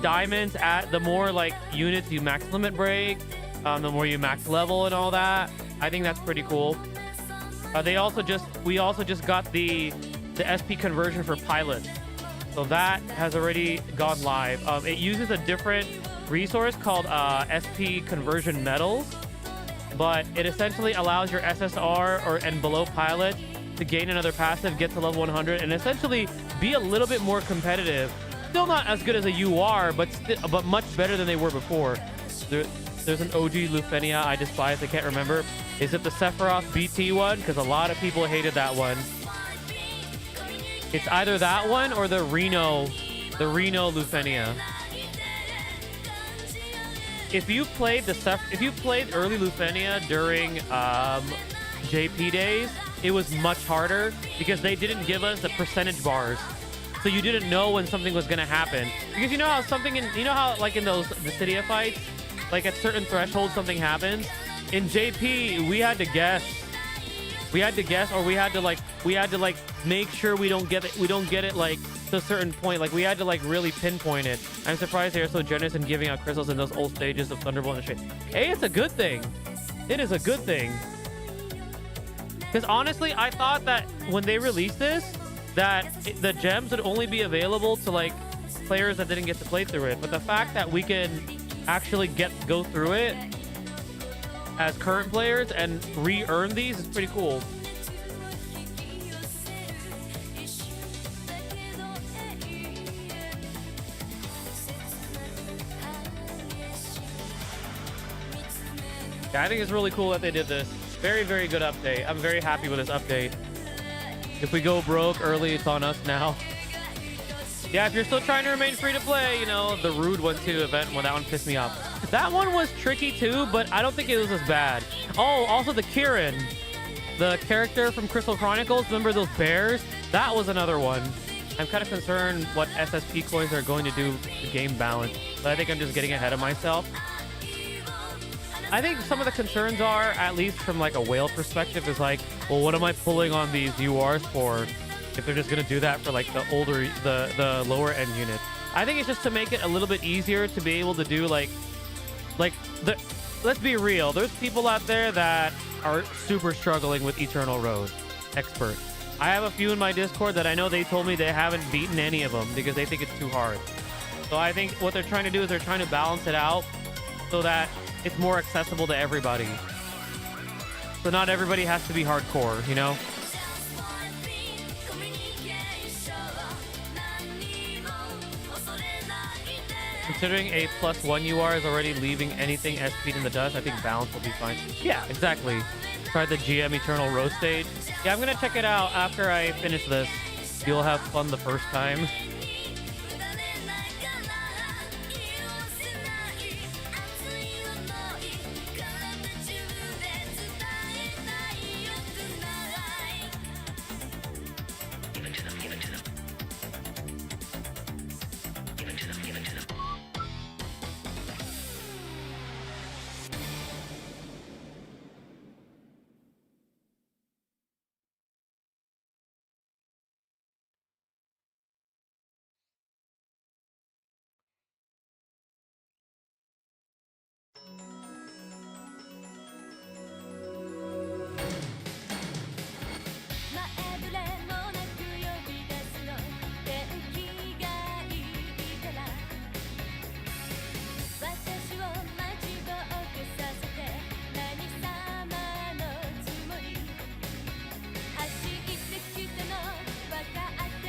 diamonds at the more like units you max limit break, the more you max level and all that. I think that's pretty cool. We also just got the SP conversion for pilots, so that has already gone live. It uses a different resource called SP conversion metals, but it essentially allows your SSR and below pilot to gain another passive, get to level 100, and essentially be a little bit more competitive. Still not as good as a UR, but much better than they were before. There's an OG Lufenia I despise. I can't remember. Is it the Sephiroth BT one? Because a lot of people hated that one. It's either that one or the Reno Lufenia. If you played early Lufenia during JP days, it was much harder because they didn't give us the percentage bars, so you didn't know when something was going to happen. Because you know how like in the Cydia fights, like at certain thresholds something happens. In JP we had to guess, or we had to make sure we don't get it like to a certain point. Like we had to like really pinpoint it. I'm surprised they are so generous in giving out crystals in those old stages of Thunderbolt and shit. Hey, it's a good thing. It is a good thing. Because honestly, I thought that when they released this, that the gems would only be available to like players that didn't get to play through it. But the fact that we can actually go through it as current players and re-earn these is pretty cool. Yeah, I think it's really cool that they did this. Very, very good update. I'm very happy with this update. If we go broke early, it's on us now. Yeah, if you're still trying to remain free to play, you know, the Rude 1-2 event, well, that one pissed me off. That one was tricky too, but I don't think it was as bad. Oh, also the Kirin, the character from Crystal Chronicles. Remember those bears? That was another one. I'm kind of concerned what SSP coins are going to do to game balance, but I think I'm just getting ahead of myself. I think some of the concerns are, at least from like a whale perspective, is like, well, what am I pulling on these URs for if they're just going to do that for like the lower end units? I think it's just to make it a little bit easier to be able to do like let's be real. There's people out there that are super struggling with Eternal Road Expert. I have a few in my Discord that I know they told me they haven't beaten any of them because they think it's too hard. So I think what they're trying to do is they're trying to balance it out so that it's more accessible to everybody. So not everybody has to be hardcore, you know? Considering a +1 UR is already leaving anything SP'd in the dust, I think balance will be fine. Yeah, exactly. Try the GM Eternal Road stage. Yeah, I'm gonna check it out after I finish this. You'll have fun the first time.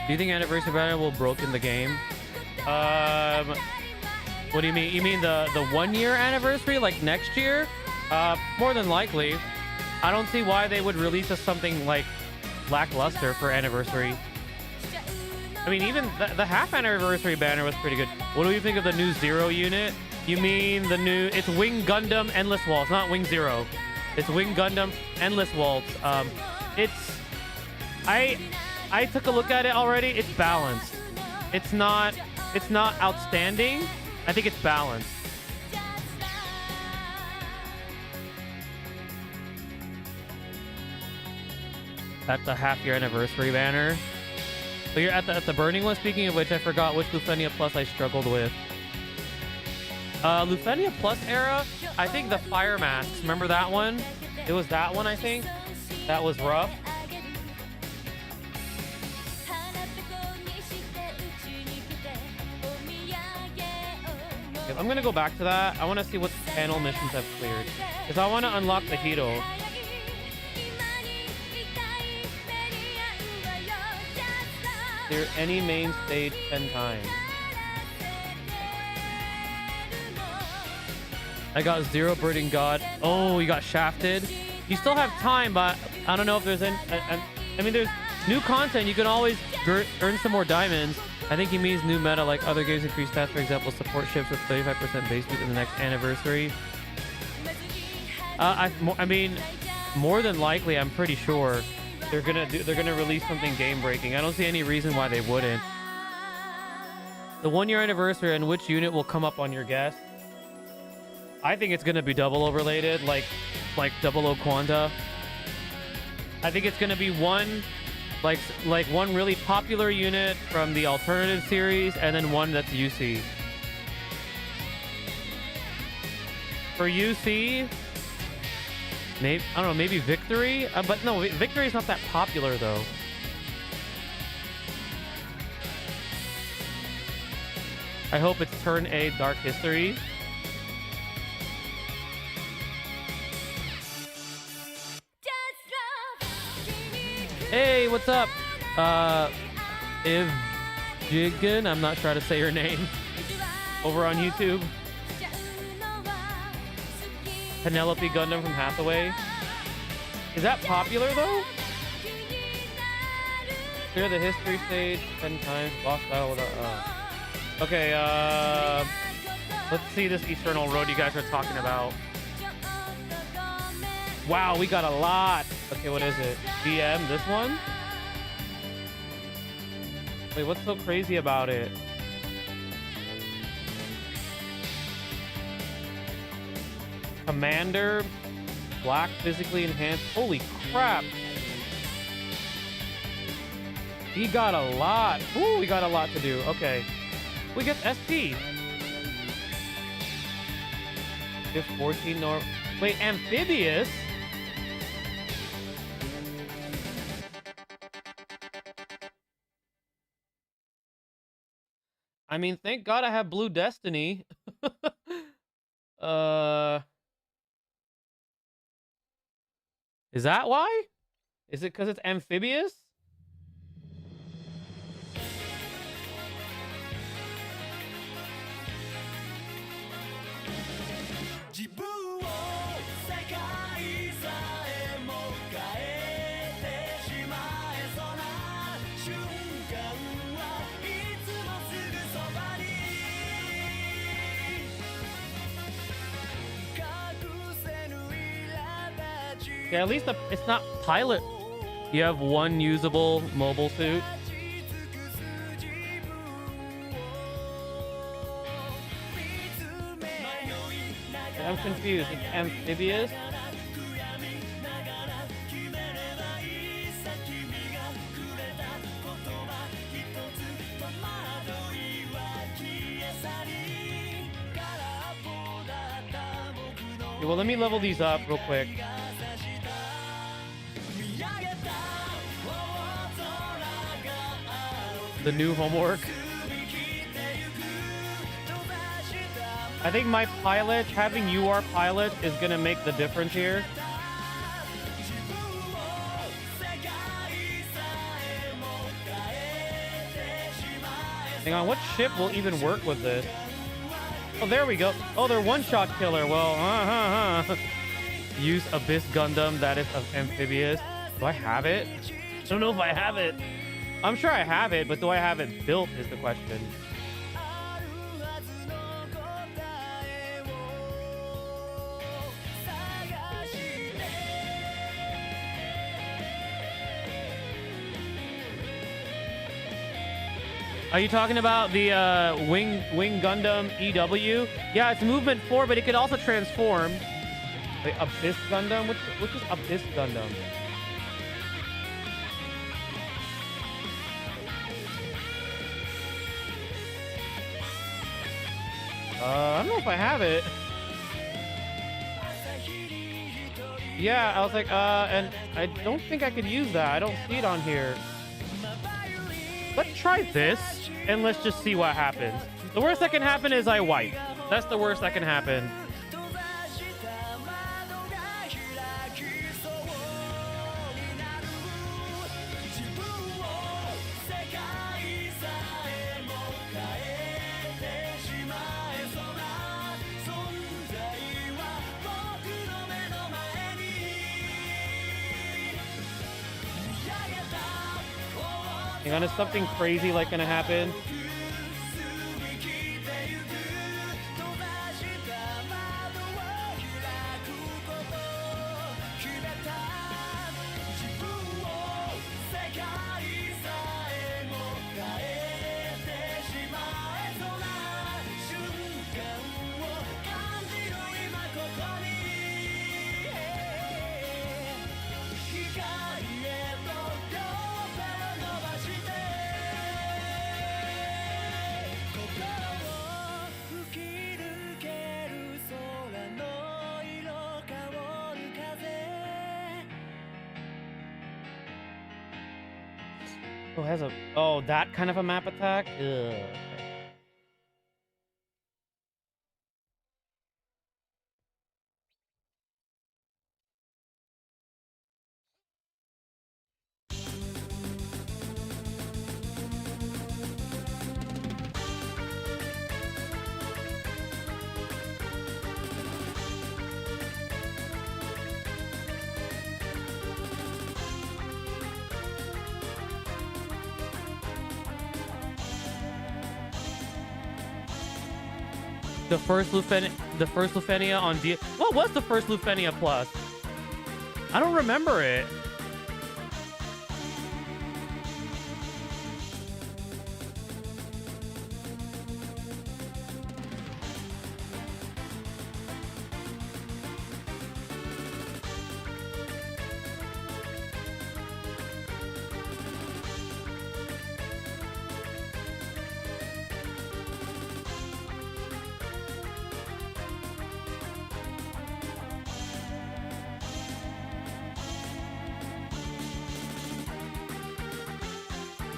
Do you think Anniversary Banner will broken the game? What do you mean? You mean the 1 year anniversary, like next year? More than likely. I don't see why they would release us something like lackluster for anniversary. I mean, even the half anniversary banner was pretty good. What do you think of the new Zero unit? You mean the new? It's Wing Gundam Endless Waltz, not Wing Zero. It's Wing Gundam Endless Waltz. I took a look at it already. It's balanced. It's not outstanding. I think it's balanced. That's the half-year anniversary banner. So you're at the burning one. Speaking of which, I forgot which Lufenia Plus I struggled with. Lufenia Plus era, I think the Fire Masks. Remember that one? It was that one, I think. That was rough. I'm gonna go back to that. I want to see what panel missions have cleared, because I want to unlock the Hito. Clear any main stage 10 times. I got Zero Birding God. Oh, you got shafted. You still have time, but I don't know if there's any. I mean, there's new content. You can always earn some more diamonds. I think he means new meta, like other games increase stats. For example, support ships with 35% base speed in the next anniversary. I mean, more than likely, I'm pretty sure they're gonna release something game breaking. I don't see any reason why they wouldn't. The 1 year anniversary and which unit will come up on your guess? I think it's gonna be 00 related, like 00 Quanta. I think it's gonna be one. Like one really popular unit from the alternative series, and then one that's UC. For UC, maybe I don't know, maybe Victory, but no, Victory is not that popular though. I hope it's Turn A Dark History. Hey, what's up? Ivjigan, I'm not sure how to say your name. Over on YouTube. Penelope Gundam from Hathaway. Is that popular though? Clear the history stage 10 times. Boss battle without. Okay, let's see this Eternal Road you guys are talking about. Wow, we got a lot. Okay, what is it? DM, this one? Wait, what's so crazy about it? Commander, black, physically enhanced. Holy crap. We got a lot. Ooh, we got a lot to do. Okay. We get SP. Just 14 nor. Wait, amphibious? I mean, thank God I have Blue Destiny. Is that why? Is it because it's amphibious? Yeah, at least it's not pilot. You have one usable mobile suit. I'm confused. It's amphibious. Okay, well, let me level these up real quick. The new homework. I think my pilot, having UR pilot, is gonna make the difference here. Hang on, what ship will even work with this? Oh, there we go. Oh, they're one-shot killer. Well, use Abyss Gundam, that is amphibious. Do I have it? I don't know if I have it. I'm sure I have it, but do I have it built is the question. Are you talking about the Wing Gundam EW? Yeah, it's movement 4, but it could also transform. The Abyss Gundam? Which is Abyss Gundam? I don't know if I have it. Yeah, I was like, and I don't think I could use that. I don't see it on here. Let's try this, and let's just see what happens. The worst that can happen is I wipe. That's the worst that can happen. Hang on, is something crazy like gonna happen? Oh, it has a... Oh, that kind of a map attack? Ugh. The first Lufenia on D... What was the first Lufenia Plus? I don't remember it.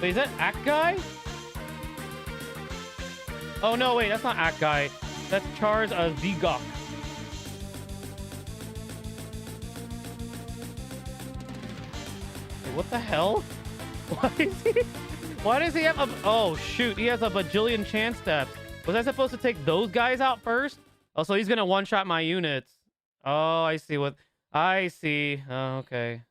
Wait, is that Act Guy? Oh no, wait, that's not Act Guy. That's Char's Zigok. Wait, what the hell? Why is he? Why does he have a? Oh shoot, he has a bajillion chance steps. Was I supposed to take those guys out first? Oh, so he's gonna one-shot my units. Oh, I see what. I see. Oh, okay.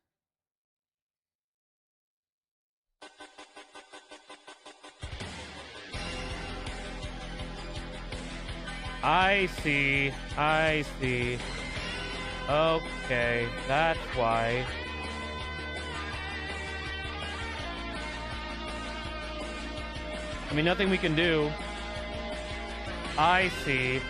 I see. I see. Okay, that's why. I mean, nothing we can do. I see.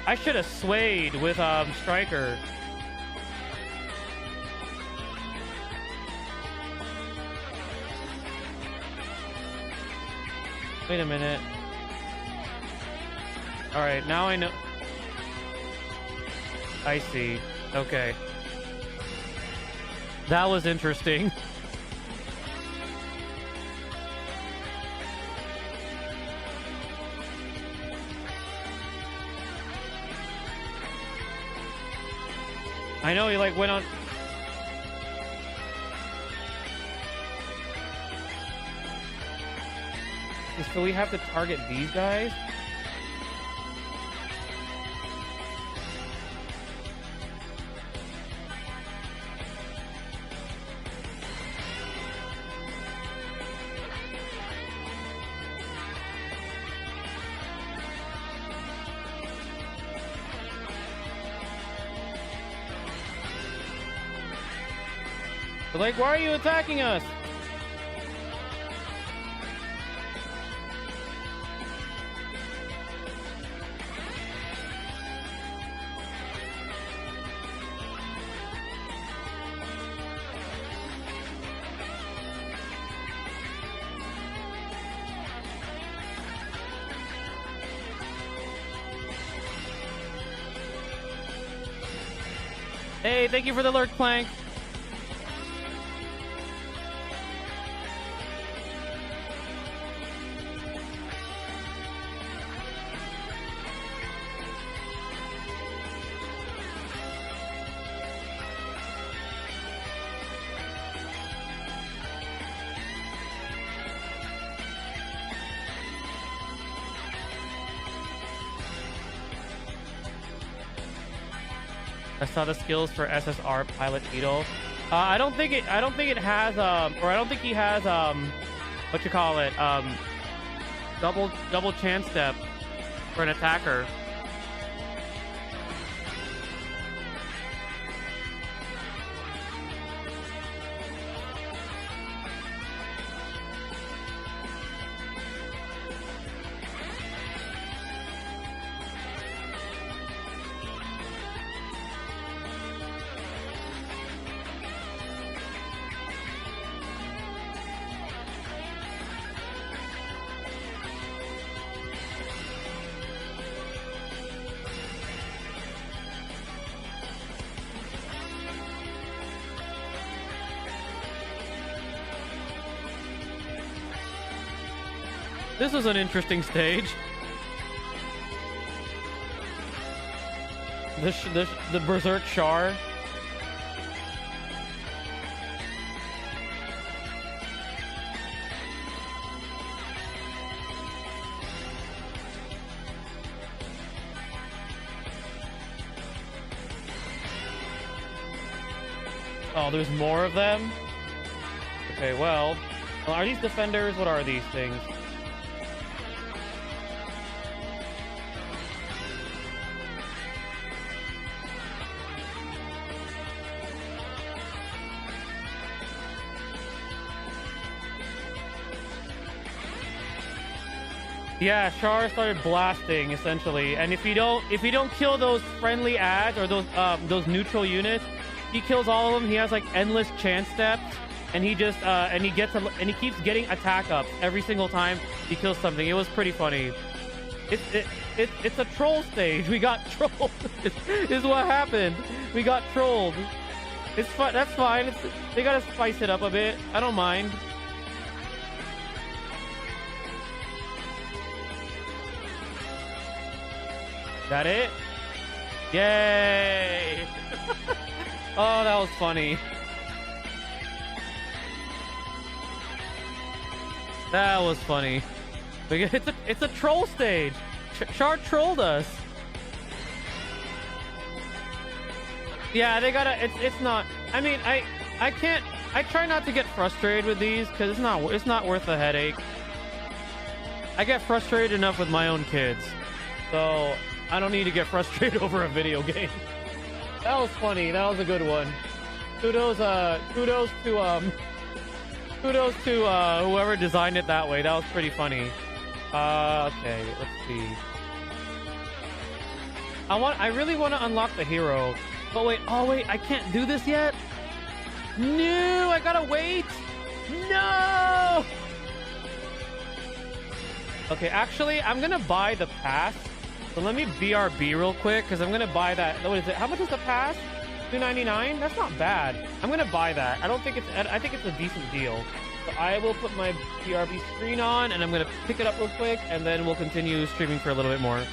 I should have swayed with Striker. Wait a minute. All right, now I know. I see. Okay. That was interesting. I know he like went on. So we have to target these guys? But like, why are you attacking us? Hey, thank you for the lurk, Plank. I saw the skills for SSR Pilot Beetle. I don't think it has or I don't think he has what you call it, double chance step for an attacker. This was an interesting stage. The Berserk Char. Oh, there's more of them? Okay, well, are these defenders? What are these things? Yeah, Char started blasting essentially, and if you don't kill those friendly ads or those neutral units, he kills all of them. He has like endless chance steps, and he just and he keeps getting attack ups every single time he kills something. It was pretty funny. it's a troll stage. We got trolled. is what happened. We got trolled. It's fun. That's fine. They gotta spice it up a bit. I don't mind. That it? Yay! Oh, that was funny. That was funny. It's a troll stage. Shard trolled us. Yeah, they gotta. It's not. I mean, I can't. I try not to get frustrated with these because it's not worth the headache. I get frustrated enough with my own kids, so I don't need to get frustrated over a video game. That was funny. That was a good one. Kudos to whoever designed it that way. That was pretty funny. Okay, let's see. I really want to unlock the hero. But wait, I can't do this yet? No, I gotta wait. No! Okay, actually, I'm gonna buy the pass. So let me BRB real quick, because I'm gonna buy that. What is it? How much is the pass? $2.99? That's not bad. I'm gonna buy that. I think it's a decent deal. So I will put my BRB screen on, and I'm gonna pick it up real quick, and then we'll continue streaming for a little bit more.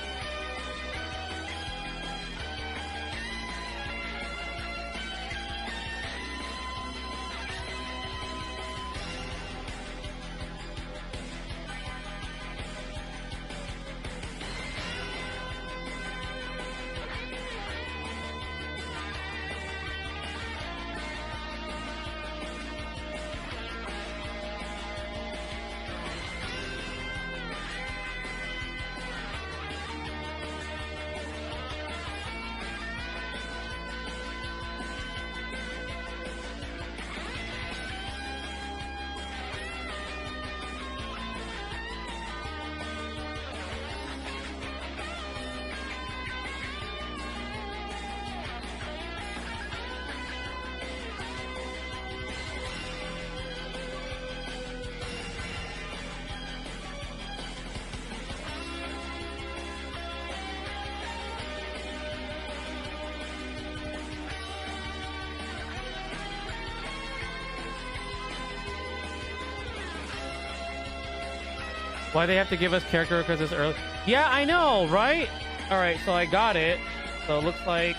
Why they have to give us character because it's early? Yeah, I know, right? All right, so I got it. So it looks like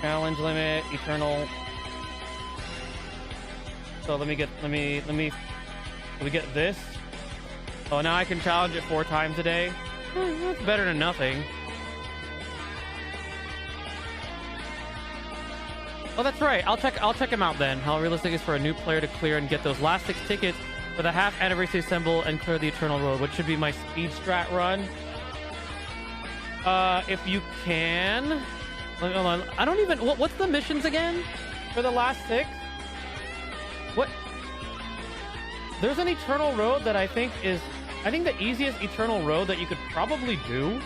challenge limit, eternal. So let me get this. Oh, now I can challenge it 4 times a day. That's better than nothing. Oh, that's right. I'll check him out then. How realistic is for a new player to clear and get those last 6 tickets for the half anniversary symbol and clear the eternal road, which should be my speed strat run. If you can. Hold on. I don't even. What's the missions again for the last 6? What? There's an eternal road that I think the easiest eternal road that you could probably do.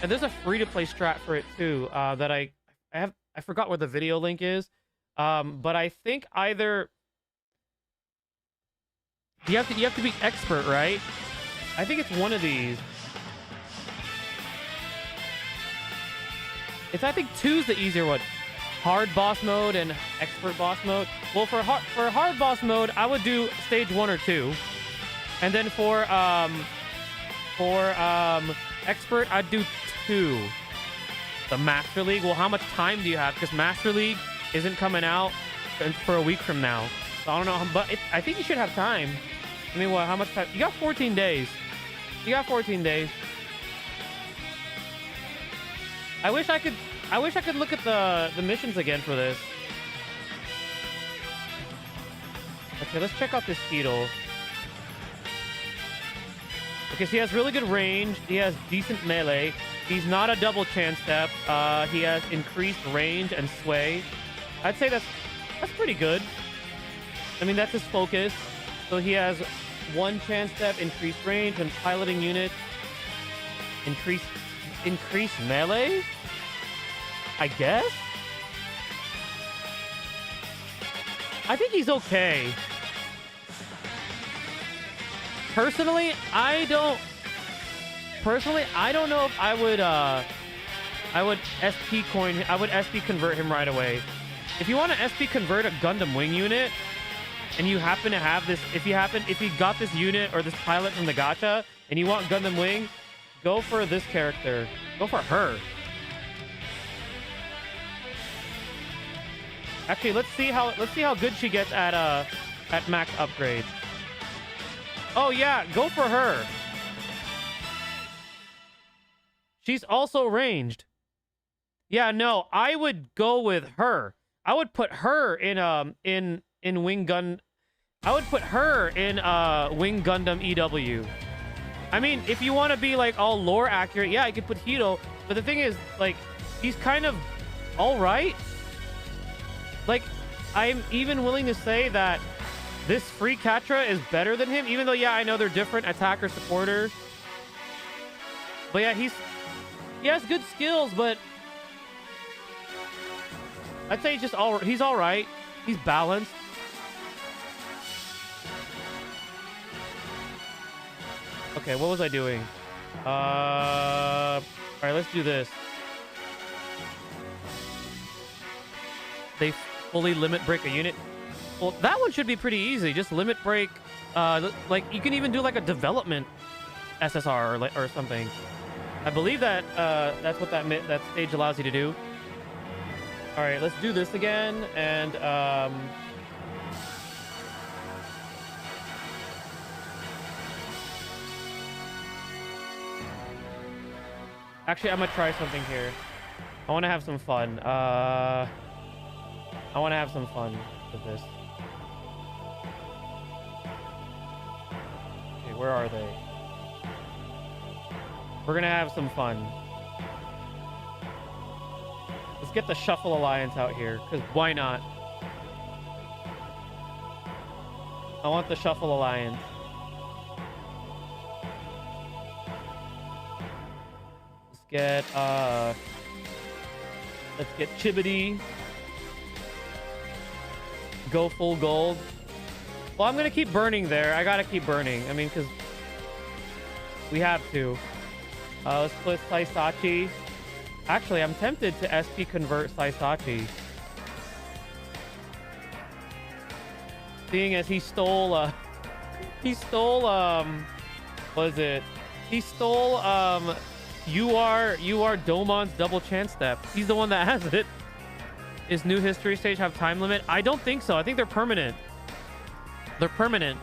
And there's a free-to-play strat for it too. That I forgot where the video link is. But I think either you have to be expert, right? I think it's one of these. I think 2's the easier one. Hard boss mode and expert boss mode. Well, for hard boss mode, I would do stage 1 or 2. And then for expert, I'd do 2. The Master League. Well, how much time do you have? Because Master League isn't coming out for a week from now. So I don't know, but I think you should have time. I mean, how much time? You got 14 days. You got 14 days. I wish I could look at the missions again for this. Okay, let's check out this Beetle. Okay, so he has really good range. He has decent melee. He's not a double chance step. He has increased range and sway. I'd say that's pretty good. I mean, that's his focus. So he has 1 chance step, increased range, and piloting units. Increased melee? I guess? I think he's okay. Personally, I don't personally, I don't know if I would SP coin. I would SP convert him right away. If you want to SP convert a Gundam wing unit, and you happen to have this, if you got this unit or this pilot from the gacha, and you want Gundam wing, go for this character. Go for her. Actually, let's see how good she gets at max upgrades. Oh yeah, go for her. She's also ranged. Yeah, no, I would go with her. I would put her in Wing Gun. I would put her in Wing Gundam EW. I mean, if you want to be like all lore accurate, yeah, I could put Hito. But the thing is, like, he's kind of all right. Like, I'm even willing to say that this free Catra is better than him, even though, yeah, I know they're different attacker supporters. But yeah, he has good skills, but I'd say he's all right. He's balanced. Okay, what was I doing? All right, let's do this. They fully limit break a unit. Well, that one should be pretty easy. Just limit break. Like you can even do like a development SSR or something. I believe that that's what that stage allows you to do. All right, let's do this again, and actually, I'm gonna try something here. I want to have some fun. I want to have some fun with this. Okay, where are they? We're gonna have some fun. Let's get the Shuffle Alliance out here, because why not? I want the Shuffle Alliance. Let's get Chibity. Go full gold. Well, I'm gonna keep burning there. I gotta keep burning. I mean, because we have to. Let's put Saisachi. Actually, I'm tempted to SP convert Saisachi. Seeing as he stole, what is it? He stole, you are Domon's double chance step. He's the one that has it. Is new history stage have time limit? I don't think so. I think they're permanent. They're permanent.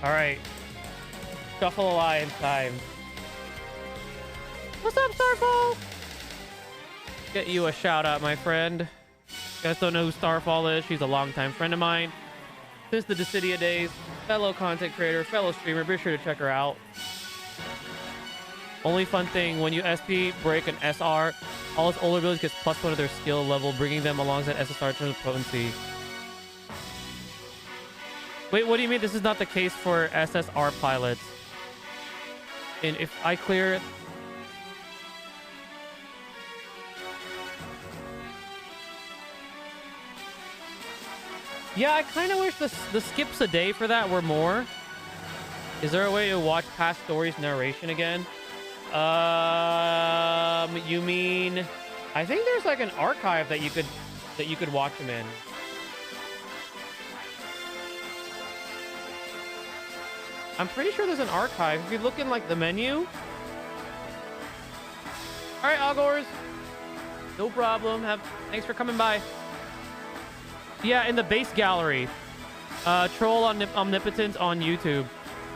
All right. Shuffle Alliance time. What's up, Starfall? Get you a shout out, my friend. You guys don't know who Starfall is? She's a longtime friend of mine. Since the Dissidia days, fellow content creator, fellow streamer. Be sure to check her out. Only fun thing, when you SP break an SR, all its older abilities gets +1 of their skill level, bringing them alongside SSR in terms of potency. Wait, what do you mean this is not the case for SSR pilots? And if I clear... Yeah, I kind of wish the skips a day for that were more. Is there a way to watch past stories narration again? You mean... I think there's like an archive that you could watch them in. I'm pretty sure there's an archive. If you look in like the menu. All right, Algors. No problem. Thanks for coming by. Yeah, in the base gallery. Troll on Omnipotence on YouTube.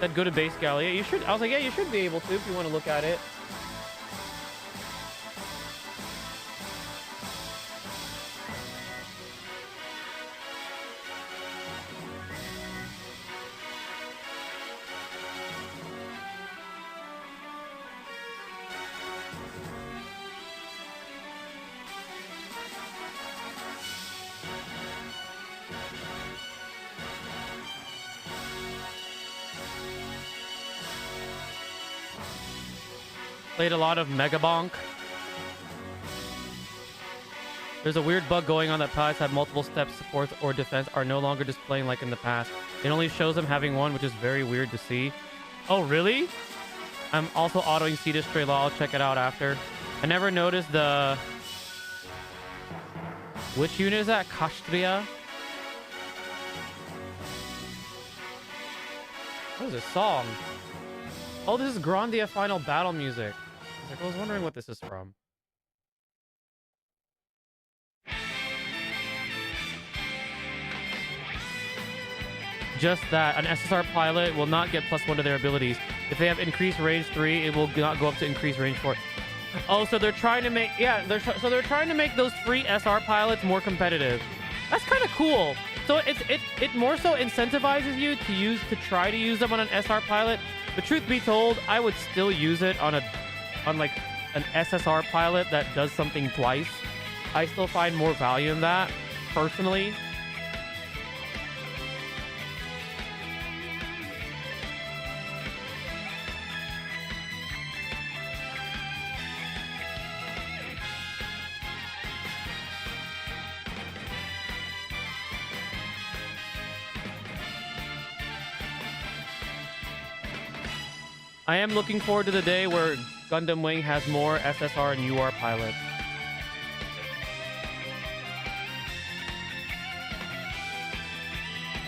Said go to base gallery. Yeah, you should. I was like, yeah, you should be able to if you want to look at it. Played a lot of Mega Bonk. There's a weird bug going on that pilots have multiple steps, support, or defense are no longer displaying like in the past. It only shows them having one, which is very weird to see. Oh, really? I'm also autoing Sea Destroy Law. I'll check it out after. I never noticed the... Which unit is that? Kastria? What is this song? Oh, this is Grandia Final Battle music. I was wondering what this is from. Just that, an SSR pilot will not get +1 to their abilities. If they have increased range 3, it will not go up to increased range 4. Oh, so they're trying to make... Yeah, they're trying to make those free SR pilots more competitive. That's kind of cool. So it more so incentivizes you to try to use them on an SR pilot. But truth be told, I would still use it on like an SSR pilot that does something twice. I still find more value in that, personally. I am looking forward to the day where Gundam Wing has more SSR and UR pilots.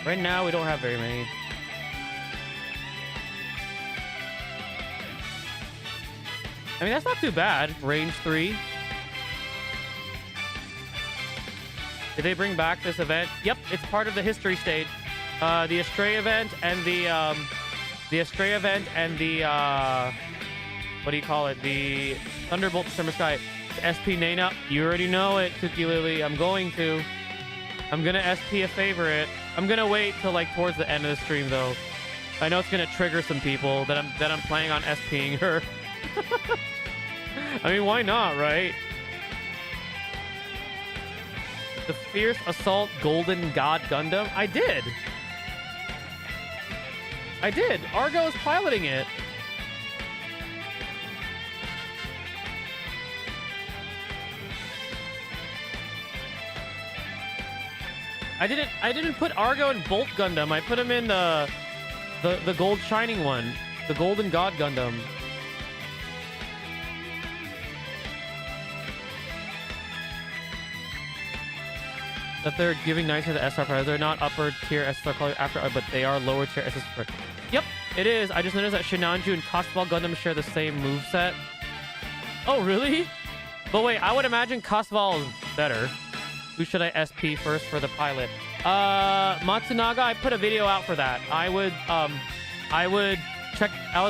Right now, we don't have very many. I mean, that's not too bad. Range 3. Did they bring back this event? Yep, it's part of the history stage. The Astray event and the what do you call it? The Thunderbolt Summer Sky. SP Nana, you already know it, Tuki Lily. I'm going to SP a favorite. I'm gonna wait till like towards the end of the stream though. I know it's gonna trigger some people that I'm planning on SPing her. I mean, why not, right? The Fierce Assault Golden God Gundam. I did. Argo is piloting it. I didn't put Argo in Bolt Gundam. I put him in the gold shining one, the Golden God Gundam. That they're giving nicer to the SR players. They're not upper tier SR players after, but they are lower tier SR. Yep, it is. I just noticed that Shinanju and Cosball Gundam share the same moveset. Oh, really? But wait, I would imagine Cosball is better. Who should I SP first for the pilot? Matsunaga, I put a video out for that. I would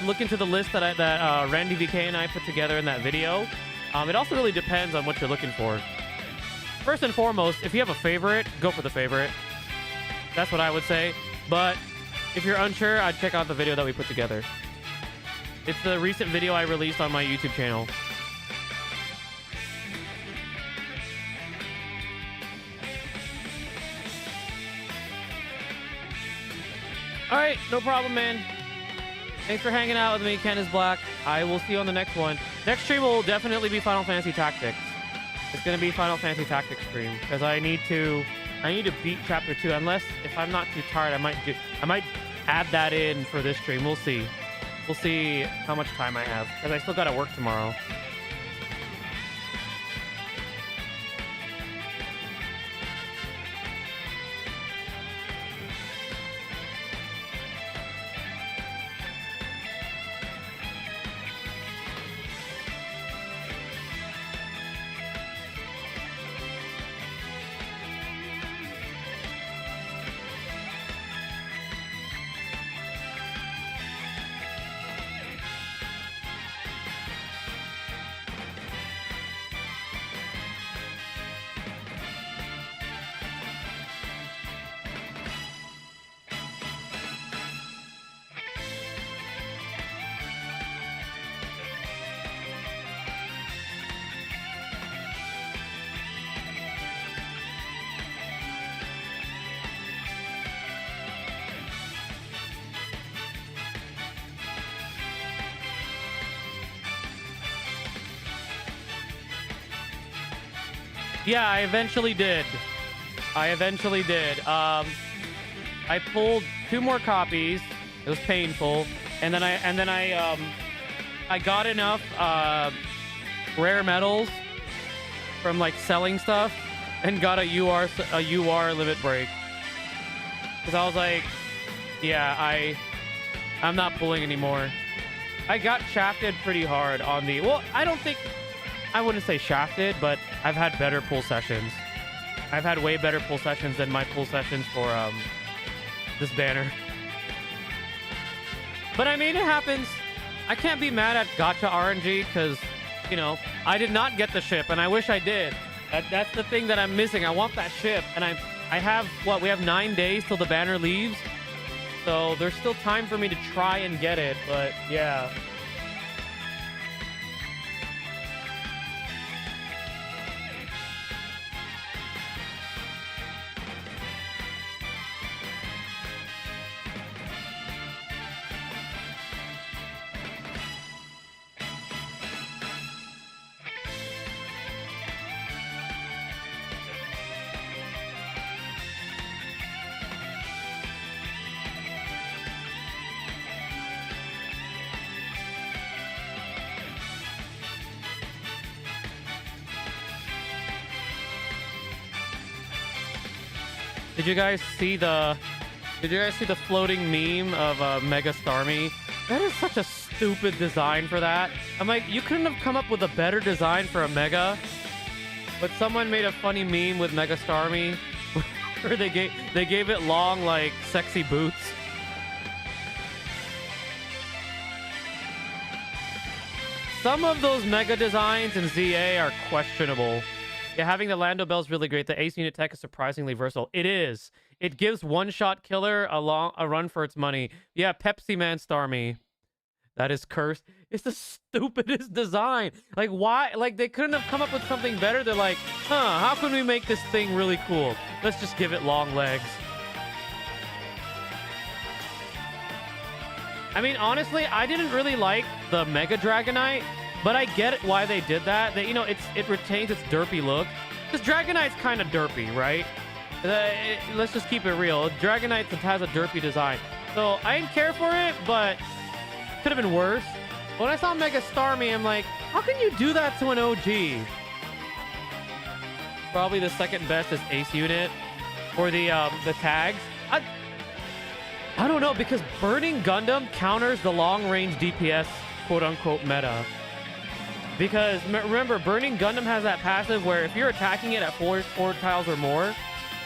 look into the list that Randy VK and I put together in that video. It also really depends on what you're looking for. First and foremost, if you have a favorite, go for the favorite. That's what I would say. But if you're unsure, I'd check out the video that we put together. It's the recent video I released on my YouTube channel. All right, no problem, man. Thanks for hanging out with me, Ken is Black. I will see you on the next one. Next stream will definitely be Final Fantasy Tactics. It's gonna be Final Fantasy Tactics stream because I need to beat Chapter 2. Unless if I'm not too tired, I might add that in for this stream. We'll see. We'll see how much time I have because I still gotta work tomorrow. Yeah, I eventually did. I pulled 2 more copies. It was painful, and then I got enough rare metals from like selling stuff, and got a UR limit break. Because I was like, yeah, I'm not pulling anymore. I got shafted pretty hard on the... Well, I wouldn't say shafted, but I've had better pull sessions. I've had way better pull sessions than my pull sessions for this banner. But I mean, it happens. I can't be mad at gacha RNG because, you know, I did not get the ship, and I wish I did. That's the thing that I'm missing. I want that ship, and I have, what, we have 9 days till the banner leaves. So there's still time for me to try and get it, but yeah. Did you guys see the floating meme of Mega Starmie? That is such a stupid design for that. I'm like, you couldn't have come up with a better design for a Mega. But someone made a funny meme with Mega Starmie where they gave it long, like, sexy boots. Some of those Mega designs in ZA are questionable. Yeah, having the Lando Bell is really great. The Ace unit tech is surprisingly versatile. It is. It gives one-shot killer a run for its money. Yeah, Pepsi Man Starmie. That is cursed. It's the stupidest design. Like, why? Like, they couldn't have come up with something better. They're like, how can we make this thing really cool? Let's just give it long legs. I mean, honestly, I didn't really like the Mega Dragonite. But I get why they did that. You know, it retains its derpy look. Because Dragonite's kind of derpy, right? Let's just keep it real. Dragonite has a derpy design. So I didn't care for it, but could have been worse. When I saw Mega Starmie, I'm like, how can you do that to an OG? Probably the second best is Ace unit. For the tags. I don't know, because Burning Gundam counters the long-range DPS quote-unquote meta. Because remember, Burning Gundam has that passive where if you're attacking it at 4 tiles or more,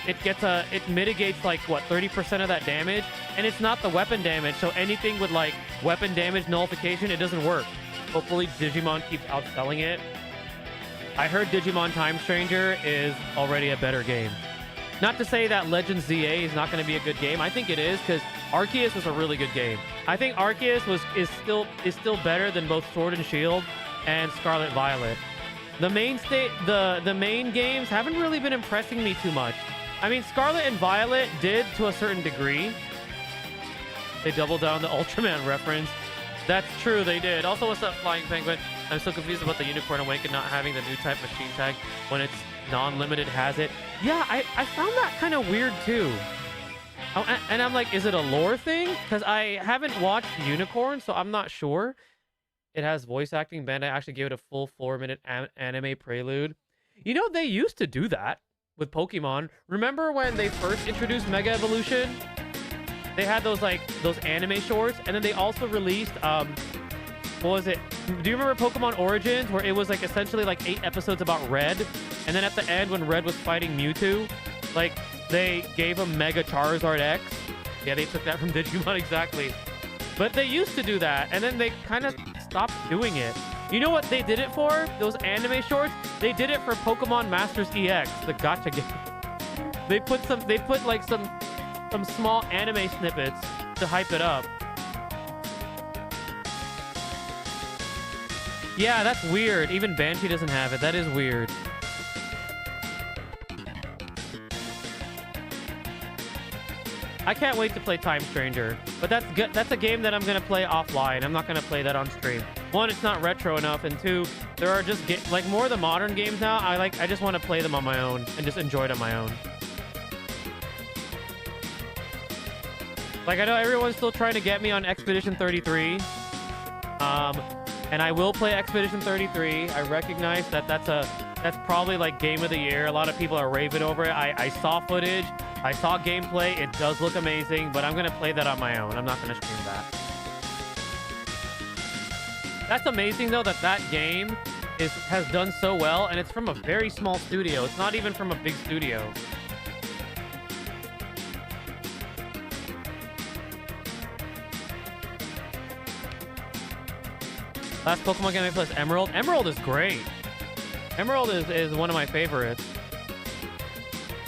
it mitigates like what, 30% of that damage, and it's not the weapon damage. So anything with like weapon damage nullification, it doesn't work. Hopefully Digimon keeps outselling it. I heard Digimon Time Stranger is already a better game. Not to say that Legends ZA is not going to be a good game. I think it is, because Arceus was a really good game. I think Arceus is still better than both Sword and Shield and Scarlet Violet. The main games haven't really been impressing me too much. I mean, Scarlet and Violet did to a certain degree. They doubled down the Ultraman reference. That's true, they did. Also, what's up, Flying Penguin? I'm so confused about the Unicorn Awaken not having the new type machine tag when it's non-limited has it. Yeah, I found that kind of weird too. Oh, and I'm like, is it a lore thing? Because I haven't watched Unicorn, so I'm not sure. It has voice acting. Bandai actually gave it a full 4-minute anime prelude. You know, they used to do that with Pokemon. Remember when they first introduced Mega Evolution? They had those anime shorts, and then they also released what was it? Do you remember Pokemon Origins, where it was like essentially like 8 episodes about Red, and then at the end when Red was fighting Mewtwo, like they gave him Mega Charizard X. Yeah, they took that from Digimon exactly. But they used to do that, and then they kind of stopped doing it. You know what they did it for? Those anime shorts? They did it for Pokemon Masters EX, the gacha game. They put some small anime snippets to hype it up. Yeah, that's weird. Even Banshee doesn't have it. That is weird. I can't wait to play Time Stranger, but that's good. That's a game that I'm gonna play offline. I'm not gonna play that on stream. one, it's not retro enough, and two, there are just like more of the modern games now. I just want to play them on my own and just enjoy it on my own. Like, I know everyone's still trying to get me on Expedition 33. And I will play Expedition 33. I recognize that that's probably like game of the year. A lot of people are raving over it. I saw footage. I saw gameplay. It does look amazing, but I'm going to play that on my own. I'm not going to stream that. That's amazing, though, that game has done so well, and it's from a very small studio. It's not even from a big studio. Last Pokemon game I played was Emerald. Emerald is great. Emerald is one of my favorites.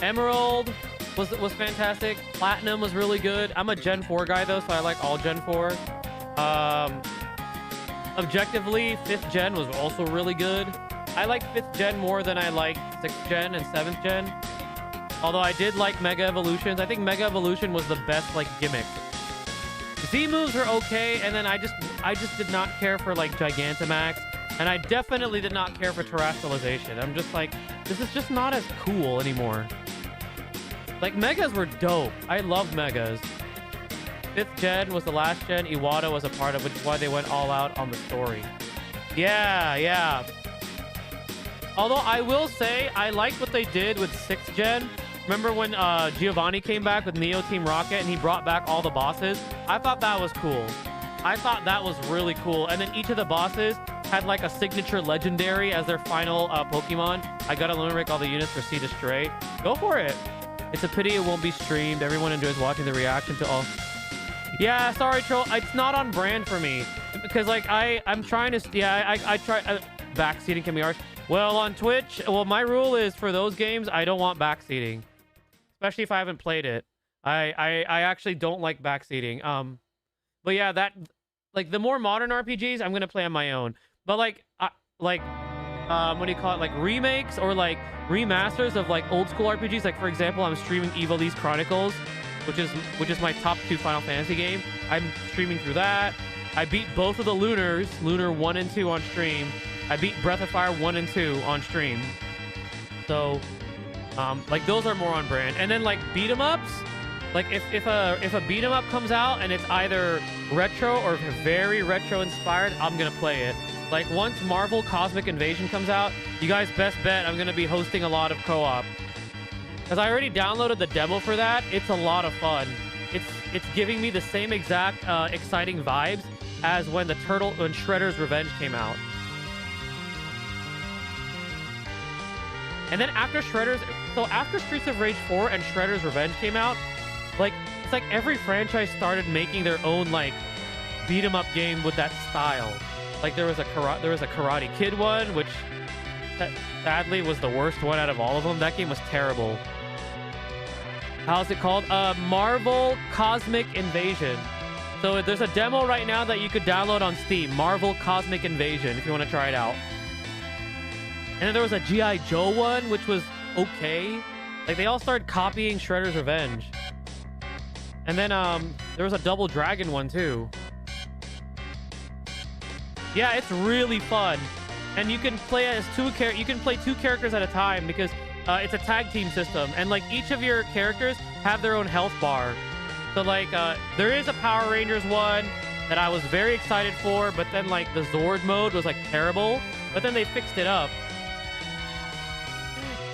Emerald was fantastic. Platinum was really good. I'm a Gen 4 guy, though, so I like all Gen 4. Objectively, 5th Gen was also really good. I like 5th Gen more than I like 6th Gen and 7th Gen. Although I did like Mega Evolutions. I think Mega Evolution was the best, like, gimmick. Z moves are okay, and then I just did not care for, like, Gigantamax, and I definitely did not care for Terrestrialization. I'm just like, this is just not as cool anymore. Like, Megas were dope. I love Megas. 5th Gen was the last gen Iwata was a part of, which is why they went all out on the story. Yeah. Although I will say, I like what they did with 6th Gen. Remember when Giovanni came back with Neo Team Rocket and he brought back all the bosses? I thought that was cool. I thought that was really cool. And then each of the bosses had like a signature legendary as their final Pokemon. I gotta limerick all the units for Sea to Stray. Go for it. It's a pity it won't be streamed. Everyone enjoys watching the reaction to all. Yeah, sorry, Troll. It's not on brand for me. Because like I'm trying to... Yeah, I try... backseating can be harsh. Well, on Twitch... Well, my rule is for those games, I don't want backseating. Especially if I haven't played it. I actually don't like backseating. But yeah, that... Like, the more modern RPGs, I'm going to play on my own. But like... what do you call it? Like, remakes or like remasters of like old school RPGs. Like, for example, I'm streaming Ivalice Chronicles, which is my top 2 Final Fantasy game. I'm streaming through that. I beat both of the Lunars, Lunar 1 and 2 on stream. I beat Breath of Fire 1 and 2 on stream. So, like, those are more on brand. And then like beat 'em ups, like if a beat 'em up comes out and it's either retro or very retro inspired, I'm gonna play it. Like, once Marvel Cosmic Invasion comes out, you guys best bet I'm gonna be hosting a lot of co-op. Because I already downloaded the demo for that. It's a lot of fun. It's giving me the same exact exciting vibes as when Shredder's Revenge came out. And then after after Streets of Rage 4 and Shredder's Revenge came out, like, it's like every franchise started making their own like beat 'em up game with that style. Like, there was a Karate Kid one, which sadly was the worst one out of all of them. That game was terrible. How's it called? Marvel Cosmic Invasion. So there's a demo right now that you could download on Steam. Marvel Cosmic Invasion, if you want to try it out. And then there was a G.I. Joe one, which was okay. Like, they all started copying Shredder's Revenge. And then there was a Double Dragon one too. Yeah, it's really fun. And you can play as you can play 2 characters at a time because it's a tag team system. And like, each of your characters have their own health bar. So like, there is a Power Rangers one that I was very excited for, but then like the Zord mode was like terrible. But then they fixed it up.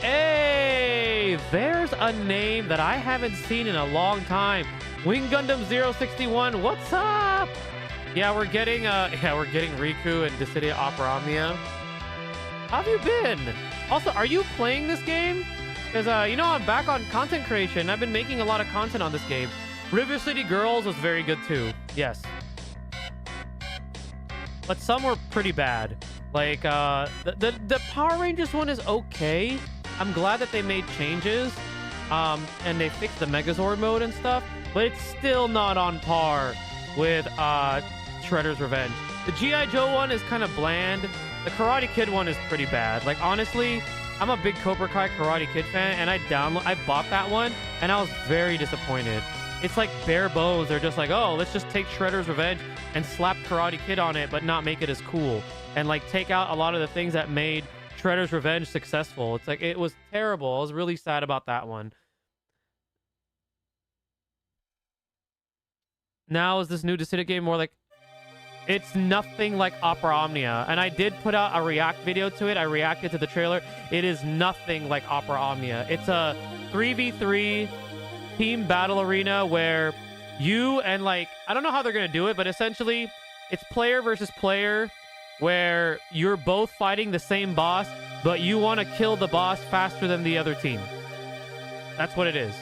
Hey, there's a name that I haven't seen in a long time. Wing Gundam 061, what's up? Yeah, we're getting Riku and Dissidia Operamia. How have you been? Also, are you playing this game? Because, you know, I'm back on content creation. I've been making a lot of content on this game. River City Girls was very good too. Yes. But some were pretty bad. Like, the Power Rangers one is okay. I'm glad that they made changes. And they fixed the Megazord mode and stuff. But it's still not on par with, Shredder's Revenge. The G.I. Joe one is kind of bland. The Karate Kid one is pretty bad. Like, honestly, I'm a big Cobra Kai Karate Kid fan, and I bought that one, and I was very disappointed. it's like bare bones. They're just like, oh, let's just take Shredder's Revenge and slap Karate Kid on it, but not make it as cool. And like take out a lot of the things that made Shredder's Revenge successful. It's like, it was terrible. I was really sad about that one. Now is this new Dissidia game more like... It's nothing like Opera Omnia. And I did put out a react video to it. I reacted to the trailer. It is nothing like Opera Omnia. It's a 3v3 team battle arena where you and like... I don't know how they're going to do it, but essentially it's player versus player where you're both fighting the same boss, but you want to kill the boss faster than the other team. That's what it is.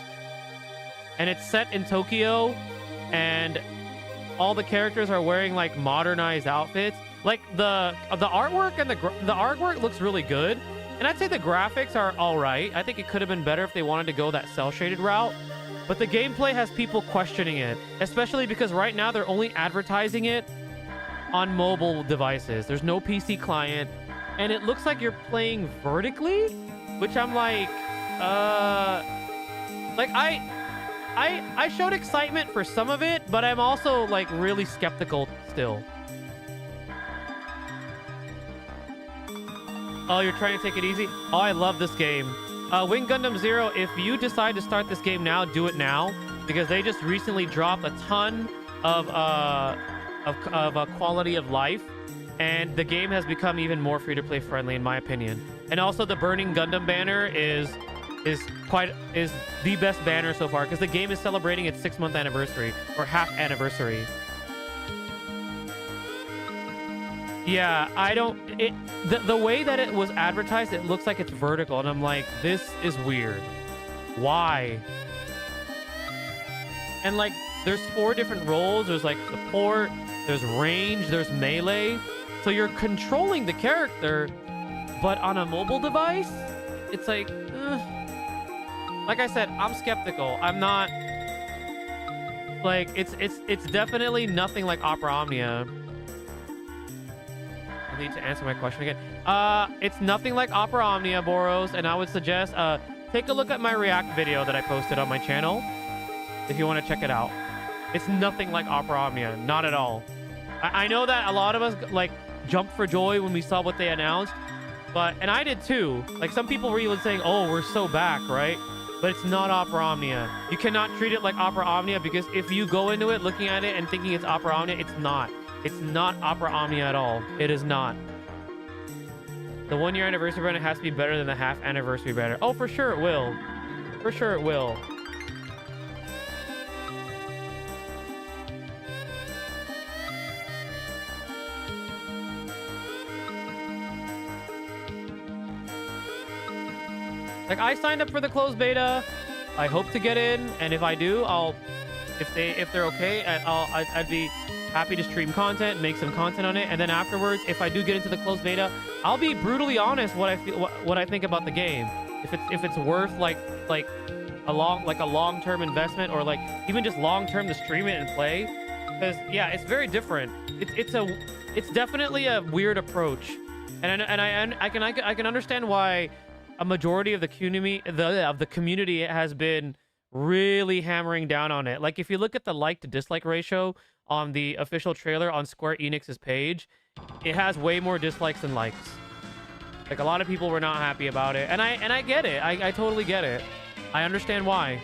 And it's set in Tokyo, and all the characters are wearing like modernized outfits. Like the artwork and the artwork looks really good, and I'd say the graphics are all right. I think it could have been better if they wanted to go that cel shaded route, but the gameplay has people questioning it, especially because right now they're only advertising it on mobile devices. There's no PC client, and it looks like you're playing vertically, which I'm like, I showed excitement for some of it, but I'm also like really skeptical still. Oh, you're trying to take it easy? Oh, I love this game. Wing Gundam Zero, if you decide to start this game now, do it now, because they just recently dropped a ton of quality of life, and the game has become even more free-to-play friendly in my opinion. And also the Burning Gundam banner is the best banner so far, because the game is celebrating its 6-month anniversary, or half anniversary. Yeah, the way that it was advertised, it looks like it's vertical, and I'm like, this is weird. Why? And like, there's 4 different roles. There's like support, there's range, there's melee. So you're controlling the character, but on a mobile device, it's like, like I said, I'm skeptical. I'm not like, it's definitely nothing like Opera Omnia. I need to answer my question again. It's nothing like Opera Omnia, Boros, and I would suggest take a look at my react video that I posted on my channel if you want to check it out. It's nothing like Opera Omnia, not at all. I know that a lot of us like jumped for joy when we saw what they announced, and I did too. Like, some people were even saying, oh, we're so back, right? But it's not Opera Omnia. You cannot treat it like Opera Omnia, because if you go into it looking at it and thinking it's Opera Omnia, it's not. It's not Opera Omnia at all. It is not. The 1-year anniversary banner has to be better than the half anniversary banner. Oh, for sure it will. For sure it will. Like, I signed up for the closed beta. I hope to get in, and if I do, if they're okay, I'd be happy to stream content, make some content on it, and then afterwards, if I do get into the closed beta, I'll be brutally honest what I think about the game. If it's worth like a long-term investment, or like even just long-term to stream it and play, because yeah, it's very different. It's definitely a weird approach, and I can understand why a majority of the community has been really hammering down on it. Like, if you look at the like to dislike ratio on the official trailer on Square Enix's page, it has way more dislikes than likes. Like, a lot of people were not happy about it, and I get it. I totally get it. I understand why.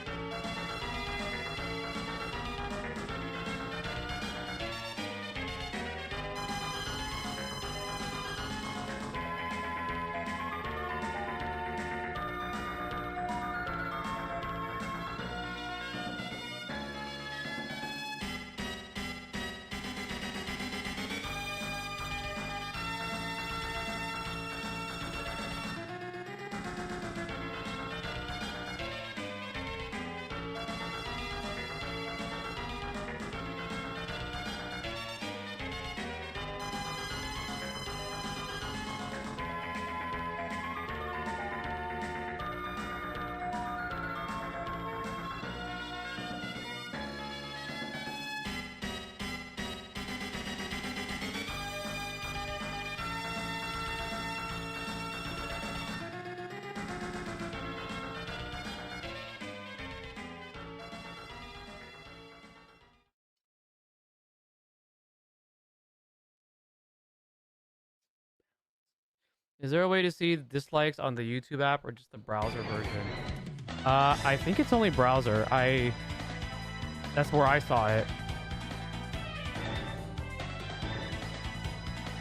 Is there a way to see dislikes on the YouTube app or just the browser version? I think it's only browser. That's where I saw it.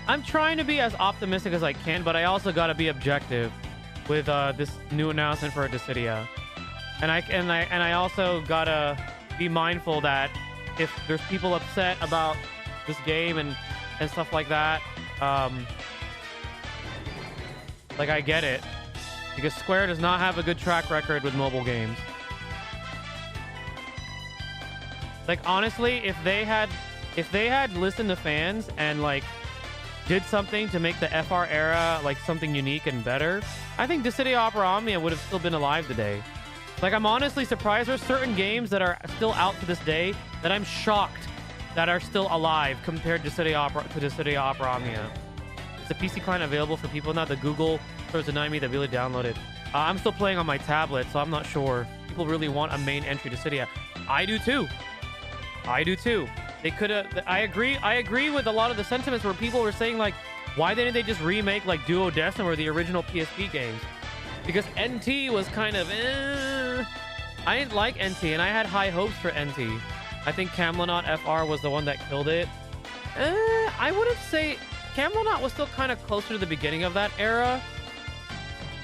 I'm trying to be as optimistic as I can, but I also gotta be objective with this new announcement for Dissidia. And I also gotta be mindful that if there's people upset about this game and stuff like that, like, I get it, because Square does not have a good track record with mobile games. Like, honestly, if they had listened to fans and like did something to make the FR era like something unique and better, I think Dissidia Opera Omnia would have still been alive today. Like, I'm honestly surprised there's certain games that are still out to this day that I'm shocked that are still alive compared to Dissidia Opera Omnia. Is the PC client available for people now? The Google stores denying me the ability to download it. I'm still playing on my tablet, so I'm not sure. People really want a main entry to Dissidia. I do too. They could have. I agree with a lot of the sentiments where people were saying, like, why didn't they just remake like Duodecim or the original PSP games? Because NT was kind of I didn't like NT, and I had high hopes for NT. I think Camelot FR was the one that killed it. I wouldn't say Camelot was still kind of closer to the beginning of that era.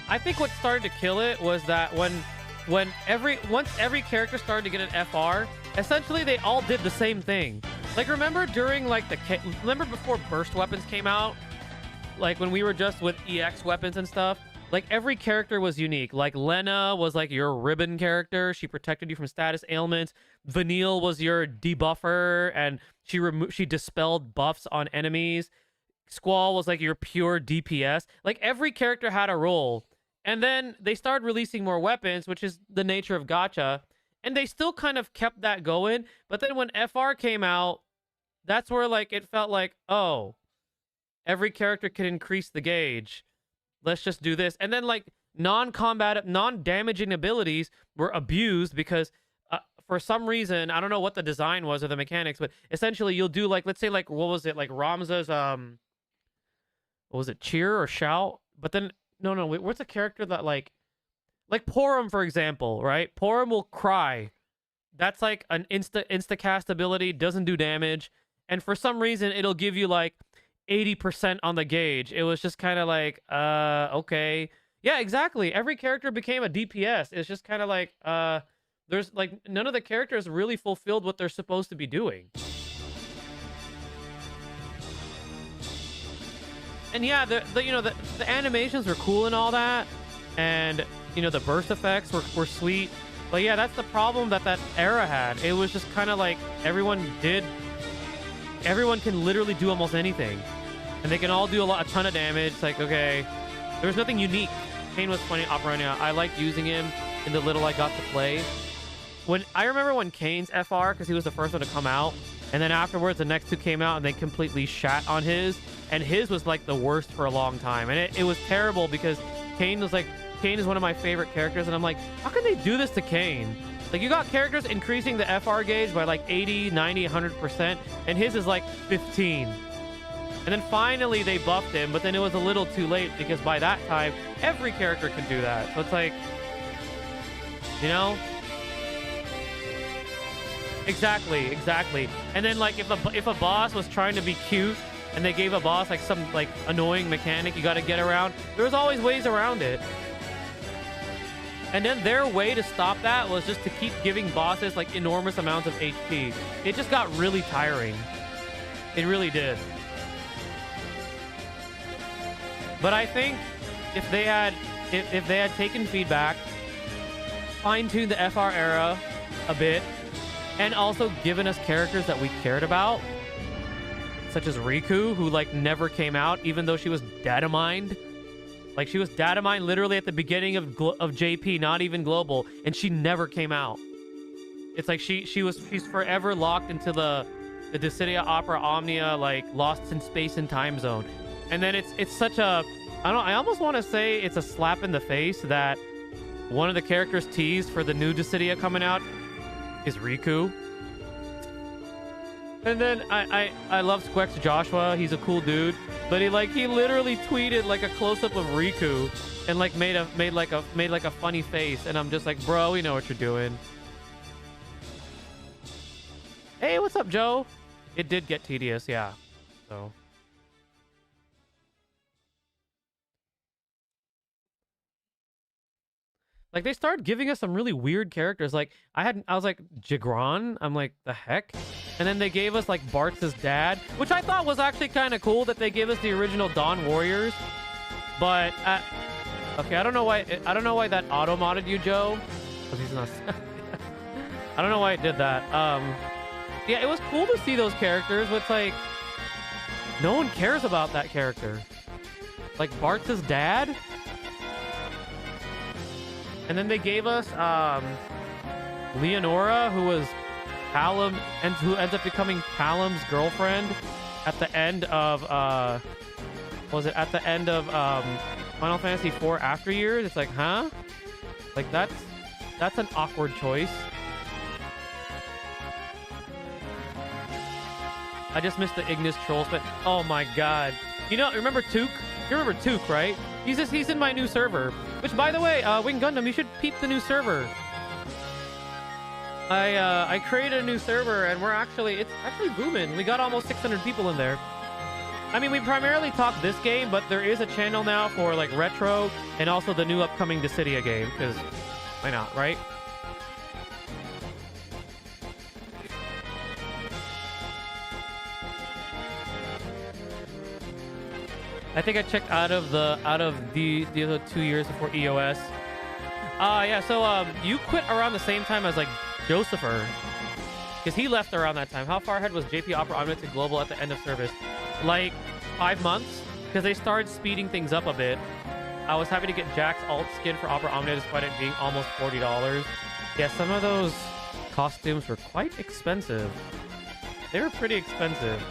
I think what started to kill it was that once every character started to get an FR, essentially they all did the same thing. Like, remember during like remember before burst weapons came out, like when we were just with EX weapons and stuff, like every character was unique. Like Lena was like your ribbon character, she protected you from status ailments. Vanille was your debuffer and she dispelled buffs on enemies. Squall was like your pure DPS. Like, every character had a role. And then they started releasing more weapons, which is the nature of gacha. And they still kind of kept that going. But then when FR came out, that's where like it felt like, oh, every character can increase the gauge. Let's just do this. And then like non-combat, non-damaging abilities were abused because for some reason, I don't know what the design was or the mechanics, but essentially you'll do like, let's say like, what was it? Like Ramza's, what was it? Cheer or shout? But then, no, wait, what's a character that like Porum, for example, right? Porum will cry. That's like an insta-cast ability, doesn't do damage. And for some reason, it'll give you like 80% on the gauge. It was just kind of like, okay. Yeah, exactly. Every character became a DPS. It's just kind of like, there's like, none of the characters really fulfilled what they're supposed to be doing. And yeah, the animations were cool and all that. And, you know, the burst effects were sweet. But yeah, that's the problem that era had. It was just kind of like everyone can literally do almost anything. And they can all do a ton of damage. It's like, okay, there was nothing unique. Kane was funny, Operania. I liked using him in the little I got to play. I remember when Kane's FR, because he was the first one to come out, and then afterwards the next two came out and they completely shat on his, and his was like the worst for a long time. And it was terrible because Kane is one of my favorite characters, and I'm like, how can they do this to Kane? Like, you got characters increasing the FR gauge by like 80, 90, 100%, and his is like 15. And then finally they buffed him, but then it was a little too late because by that time, every character can do that. So it's like, you know? Exactly. And then like if a boss was trying to be cute and they gave a boss like some like annoying mechanic you got to get around, there was always ways around it. And then their way to stop that was just to keep giving bosses like enormous amounts of HP. It just got really tiring. It really did. But I think if they had taken feedback, fine-tuned the FR era a bit, and also given us characters that we cared about, such as Riku, who like never came out, even though she was data mined. Like, she was data mined literally at the beginning of JP, not even global, and she never came out. It's like she's forever locked into the Dissidia Opera Omnia, like lost in space and time zone. And then it's such a, I almost want to say it's a slap in the face that one of the characters teased for the new Dissidia coming out is Riku. And then I love Squex Joshua. He's a cool dude, but he literally tweeted like a close up of Riku, and like made like a funny face, and I'm just like, bro, we know what you're doing. Hey, what's up, Joe? It did get tedious, yeah. So. Like, they started giving us some really weird characters. Like, I was like, Jigron? I'm like, the heck? And then they gave us, like, Bart's dad, which I thought was actually kind of cool that they gave us the original Dawn Warriors. But, okay, I don't know why that auto-modded you, Joe. Because he's not... I don't know why it did that. Yeah, it was cool to see those characters, but it's like, no one cares about that character. Like, Bart's dad? And then they gave us Leonora, who was Palom, and who ends up becoming Palom's girlfriend at the end of was it at the end of Final Fantasy IV After Years? It's like, huh? Like that's an awkward choice. I just missed the Ignis trolls, but oh my god. You know, remember Took? You remember Took, right? He's in my new server. Which, by the way, Wing Gundam, you should peep the new server. I created a new server, and it's actually booming. We got almost 600 people in there. I mean, we primarily talk this game, but there is a channel now for like retro and also the new upcoming Dissidia game, because why not, right? I think I checked out of the other 2 years before EOS. Yeah, so you quit around the same time as like Josepher, because he left around that time. How far ahead was JP Opera Omnitrix to Global at the end of service? Like 5 months, because they started speeding things up a bit. I was happy to get Jack's alt skin for Opera Omnia despite it being almost $40. Yeah, some of those costumes were quite expensive. They were pretty expensive.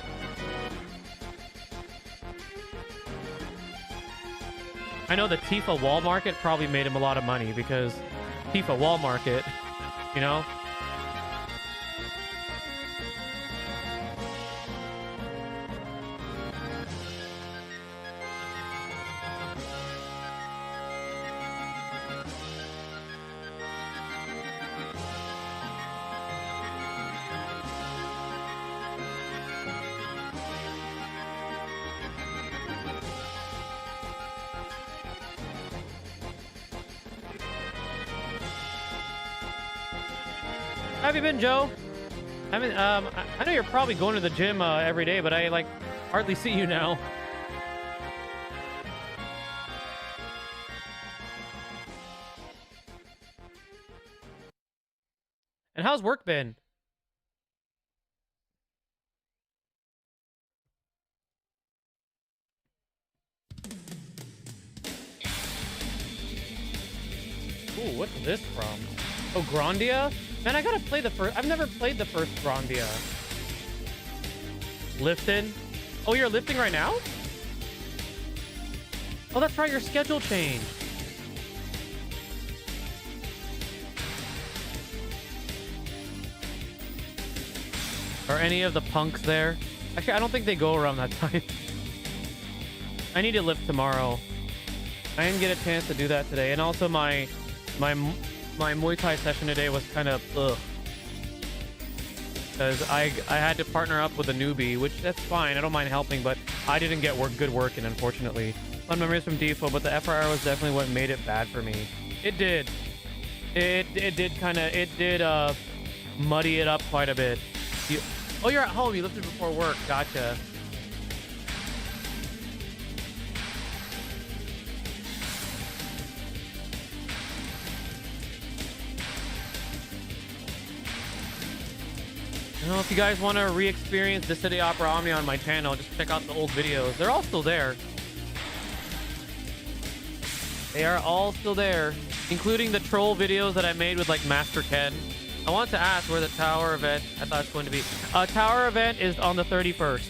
I know the Tifa Wall Market probably made him a lot of money because Tifa Wall Market, you know? How have you been, Joe? I mean, I know you're probably going to the gym every day, but I like hardly see you now. And how's work been? Ooh, what's this from? Oh, Grandia? Man, I gotta play the first. I've never played the first Grandia. Lifting? Oh, you're lifting right now? Oh, that's right. Your schedule changed. Are any of the punks there? Actually, I don't think they go around that time. I need to lift tomorrow. I didn't get a chance to do that today, and also my Muay Thai session today was kind of ugh, because I had to partner up with a newbie, which that's fine. I don't mind helping, but I didn't get good work in, unfortunately. Fun memories from DFFOO, but the FRR was definitely what made it bad for me. It did. It did muddy it up quite a bit. Oh, you're at home. You lifted before work. Gotcha. I don't know if you guys want to re-experience the City Opera Omnia on my channel. Just check out the old videos. They're all still there. They are all still there, including the troll videos that I made with like Master Ken. I want to ask where the tower event I thought it's going to be. Tower event is on the 31st.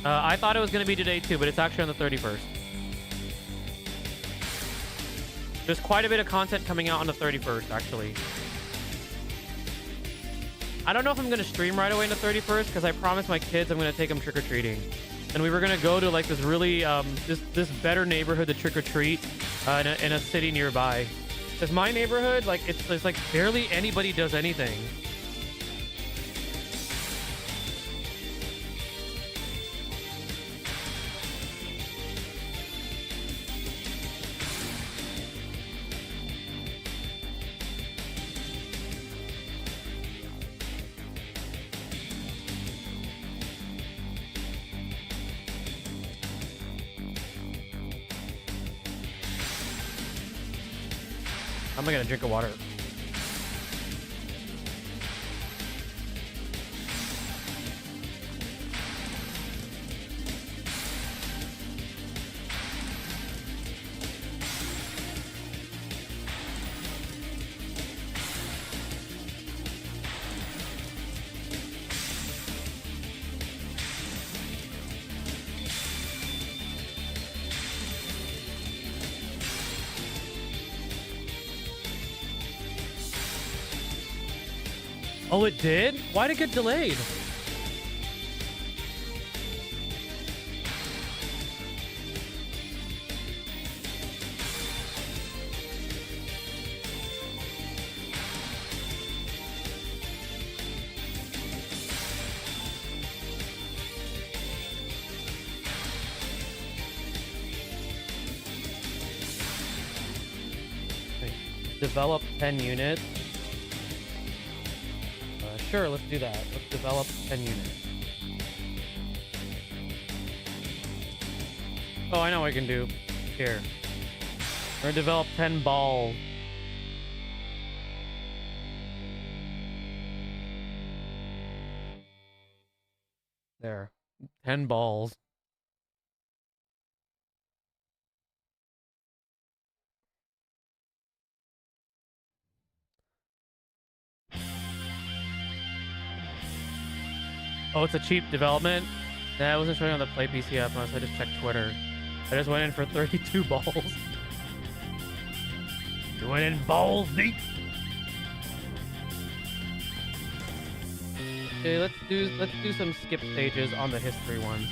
I thought it was going to be today too, but it's actually on the 31st. There's quite a bit of content coming out on the 31st, actually. I don't know if I'm gonna stream right away in the 31st because I promised my kids I'm gonna take them trick-or-treating. And we were gonna go to like this really this better neighborhood to trick-or-treat in a city nearby. Because my neighborhood, like it's like barely anybody does anything. How am I gonna drink of water? Oh, it did? Why did it get delayed? Okay. Develop 10 units. Sure, let's do that. Let's develop 10 units. Oh, I know what I can do. Here. We're gonna develop 10 balls. There. 10 balls. Oh, it's a cheap development? Nah, I wasn't showing on the Play PC app unless I just checked Twitter. I just went in for 32 balls. You went in balls deep. Okay, let's do some skip stages on the history ones.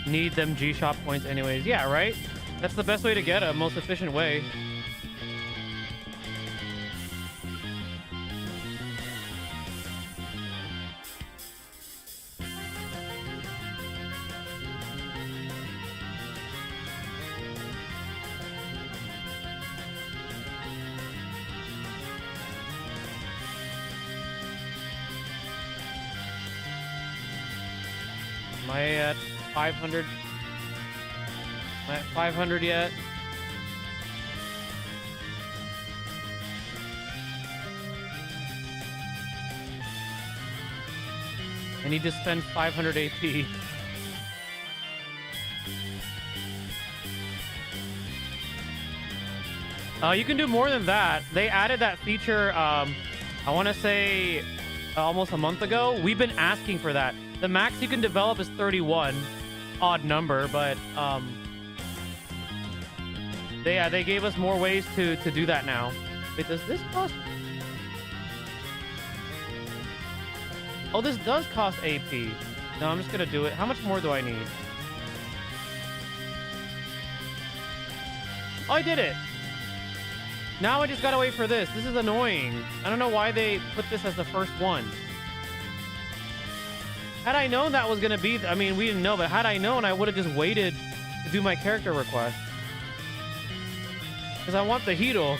Need them G-Shop points anyways. Yeah, right? That's the best way to get them, most efficient way. Am I at 500? Am I at 500 yet? I need to spend 500 AP. You can do more than that. They added that feature, I want to say almost a month ago. We've been asking for that. The max you can develop is 31. Odd number, but they gave us more ways to do that now. Wait, does this cost? Oh, this does cost AP. No, I'm just gonna do it. How much more do I need? Oh, I did it. Now I just gotta wait for this. This is annoying. I don't know why they put this as the first one. Had I known that was gonna be, I mean, we didn't know, but had I known, I would have just waited to do my character request. Because I want the Hito.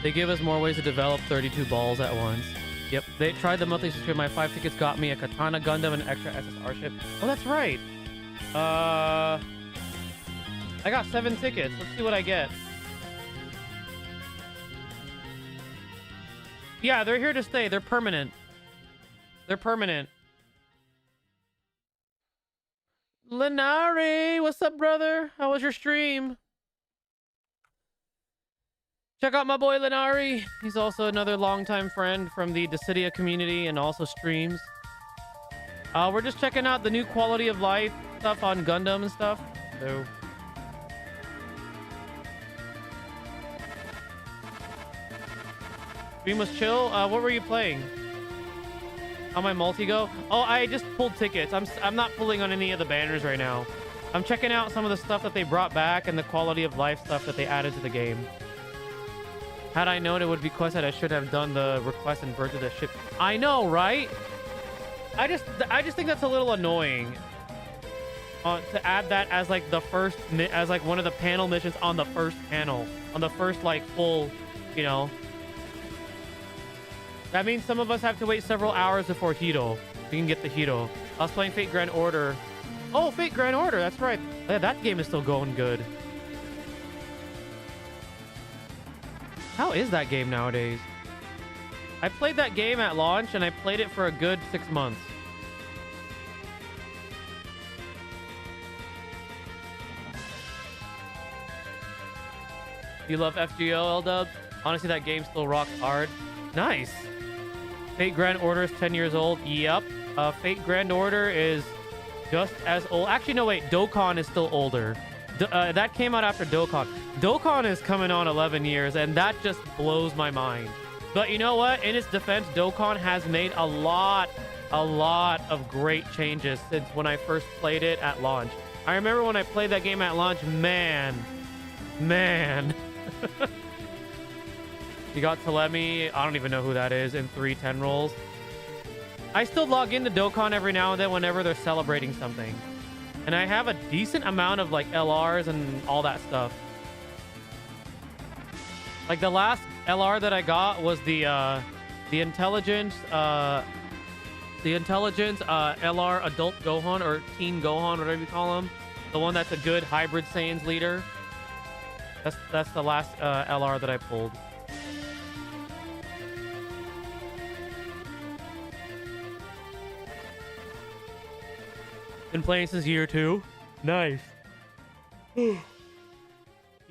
They give us more ways to develop 32 balls at once. Yep, they tried the monthly subscription. My 5 tickets got me a Katana Gundam and an extra SSR ship. Oh, that's right. I got 7 tickets. Let's see what I get. Yeah, they're here to stay. They're permanent. They're permanent. Lenari, what's up, brother? How was your stream? Check out my boy Lenari. He's also another longtime friend from the Dissidia community and also streams. We're just checking out the new quality of life stuff on Gundam and stuff. So Stream was chill. What were you playing? How my multi go? Oh, I just pulled tickets. I'm not pulling on any of the banners right now. I'm checking out some of the stuff that they brought back and the quality of life stuff that they added to the game. Had I known it would be quested, I should have done the request and burnt the ship. I know, right? I just think that's a little annoying. To add that as like the first, as like one of the panel missions on the first panel, on the first like full, you know. That means some of us have to wait several hours before Hito. We can get the Hito. I was playing Fate Grand Order. Oh, Fate Grand Order, that's right. Yeah, that game is still going good. How is that game nowadays? I played that game at launch and I played it for a good 6 months. You love FGO, L-Dubs? Honestly, that game still rocks hard. Nice. Fate Grand Order is 10 years old. Yep. Fate Grand Order is just as old. Actually, no, wait. Dokkan is still older. That came out after Dokkan. Dokkan is coming on 11 years, and that just blows my mind. But you know what? In its defense, Dokkan has made a lot of great changes since when I first played it at launch. I remember when I played that game at launch, man. You got Telemi. I don't even know who that is in 310 rolls. I still log into Dokkan every now and then whenever they're celebrating something. And I have a decent amount of like LRs and all that stuff. Like the last LR that I got was the intelligence LR adult Gohan or teen Gohan, whatever you call him. The one that's a good hybrid Saiyans leader. That's the last LR that I pulled. Been playing since year 2. Nice. You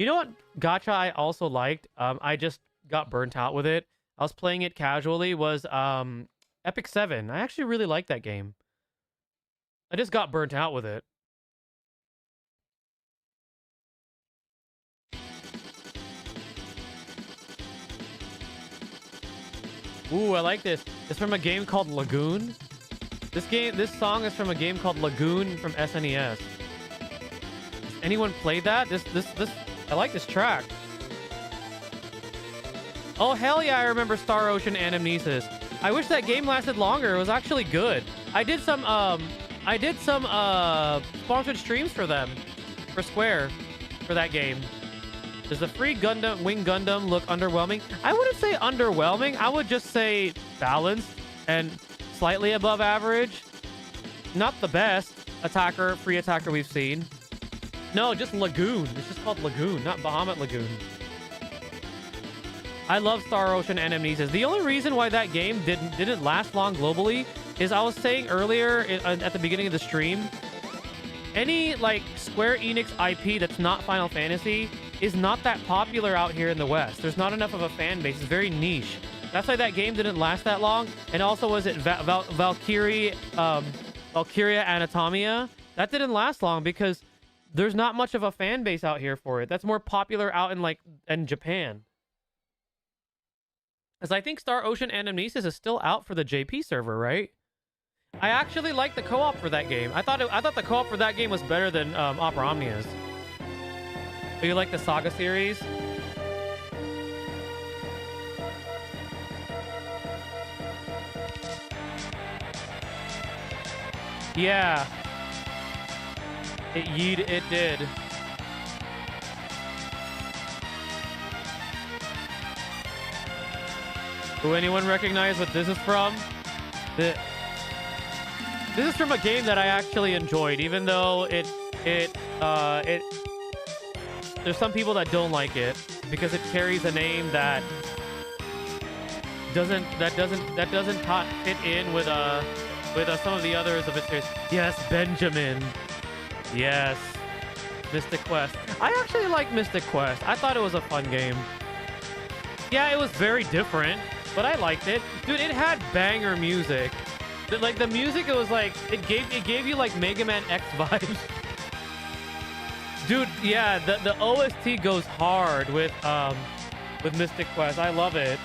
know what gacha I also liked? I just got burnt out with it. I was playing it casually. Was Epic 7. I actually really liked that game. I just got burnt out with it. Ooh, I like this. It's from a game called Lagoon. This song is from a game called Lagoon from SNES. Has anyone played that? I like this track. Oh hell yeah, I remember Star Ocean Anamnesis. I wish that game lasted longer. It was actually good. I did some sponsored streams for them, for Square, for that game. Does the free Gundam Wing Gundam look underwhelming? I wouldn't say underwhelming. I would just say balanced and slightly above average. Not the best free attacker we've seen. No, just Lagoon. It's just called Lagoon, not Bahamut Lagoon. I love Star Ocean Anamnesis. The only reason why that game didn't last long globally is I was saying earlier at the beginning of the stream, any like Square Enix IP that's not Final Fantasy is not that popular out here in the West. There's not enough of a fan base. It's very niche. That's why that game didn't last that long. And also, was it Valkyria Anatomia? That didn't last long because there's not much of a fan base out here for it. That's more popular out in Japan. As I think Star Ocean Anamnesis is still out for the JP server, right? I actually like the co-op for that game. I thought the co-op for that game was better than Opera Omnia's. Do you like the Saga series? Yeah. It did. Do anyone recognize what this is from? This is from a game that I actually enjoyed, even though there's some people that don't like it because it carries a name that doesn't fit in with some of the others of its series. Yes, Benjamin. Yes, Mystic Quest. I actually like Mystic Quest. I thought it was a fun game. Yeah, it was very different, but I liked it. Dude, it had banger music. Like the music, it was like it gave you like Mega Man X vibes. Dude, yeah, the OST goes hard with Mystic Quest. I love it.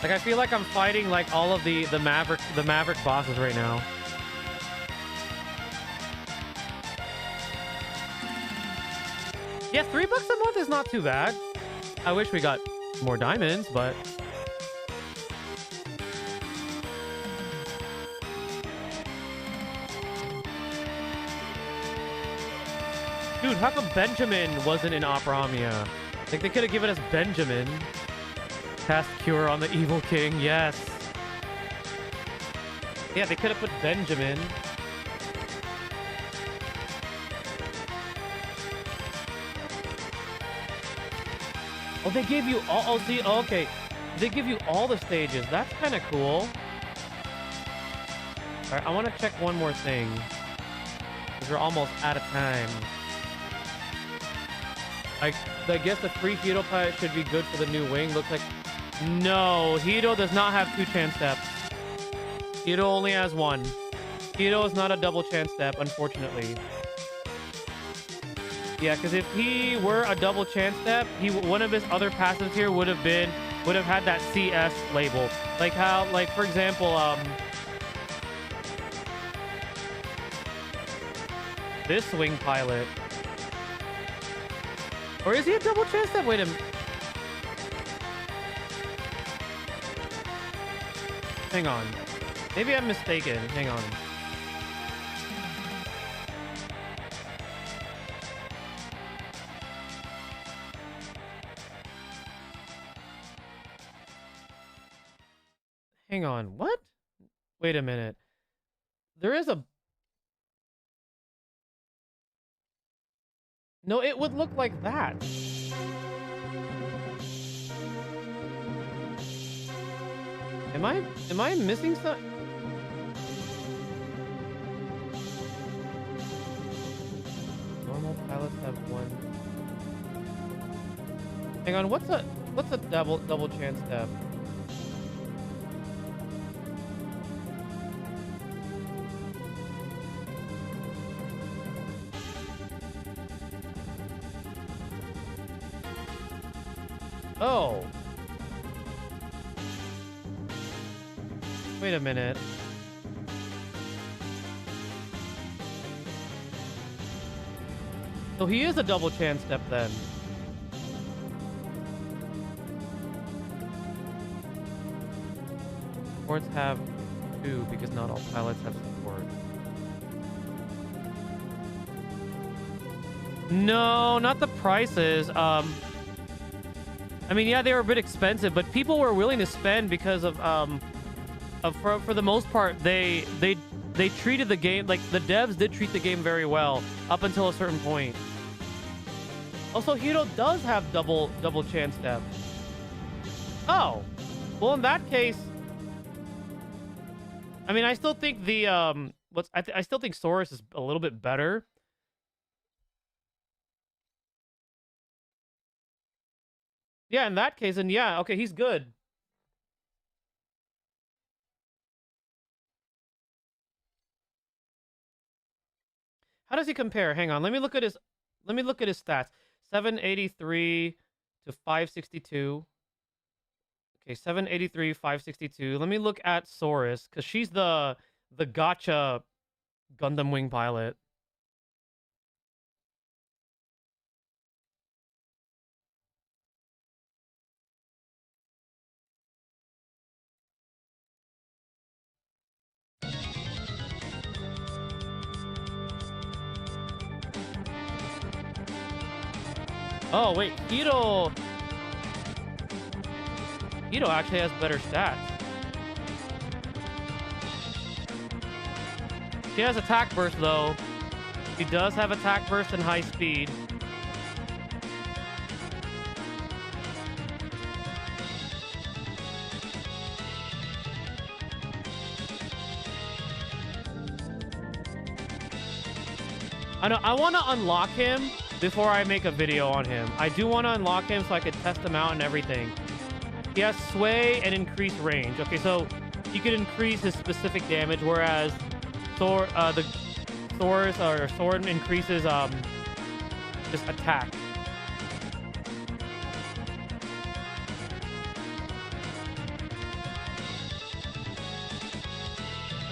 Like, I feel like I'm fighting, like, all of the Maverick bosses right now. Yeah, $3 a month is not too bad. I wish we got more diamonds, but... Dude, how come Benjamin wasn't in Opramia? Like, they could have given us Benjamin. Cast Cure on the Evil King, yes. Yeah, they could have put Benjamin. Oh, they gave you all... Oh, see, oh, okay. They give you all the stages. That's kind of cool. Alright, I want to check one more thing. Because we're almost out of time. I guess the free Hito pilot should be good for the new wing. Looks like... No, Hito does not have 2 chance steps. Hito only has 1. Hito is not a double chance step, unfortunately. Yeah, because if he were a double chance step, one of his other passives here would have had that CS label. Like how, like, for example, this wing pilot. Or is he a double chance step? Wait a minute. Hang on. Maybe I'm mistaken. Hang on. Hang on. What? Wait a minute. There is a... No, it would look like that. Am I missing something? Normal pilots have 1. Hang on, what's a double chance step? Oh. Wait a minute. So he is a double chance step then. Supports have 2 because not all pilots have support. No, not the prices. I mean, yeah, they were a bit expensive, but people were willing to spend because of for the most part, they treated the game, like, the devs did treat the game very well up until a certain point. Also, Hito does have double chance step. Oh, well, in that case, I mean, I still think the I still think Saurus is a little bit better. Yeah, in that case, and yeah, okay, he's good. How does he compare? Hang on, let me look at his stats. 783 to 562. Okay, 783, 562. Let me look at Saurus, because she's the gotcha Gundam wing pilot. Oh, wait. Hito actually has better stats. She has attack burst, though. She does have attack burst and high speed. I know. I want to unlock him before I make a video on him. I do want to unlock him so I could test him out and everything. He has sway and increased range. Okay, so he could increase his specific damage, whereas the sword increases just attack.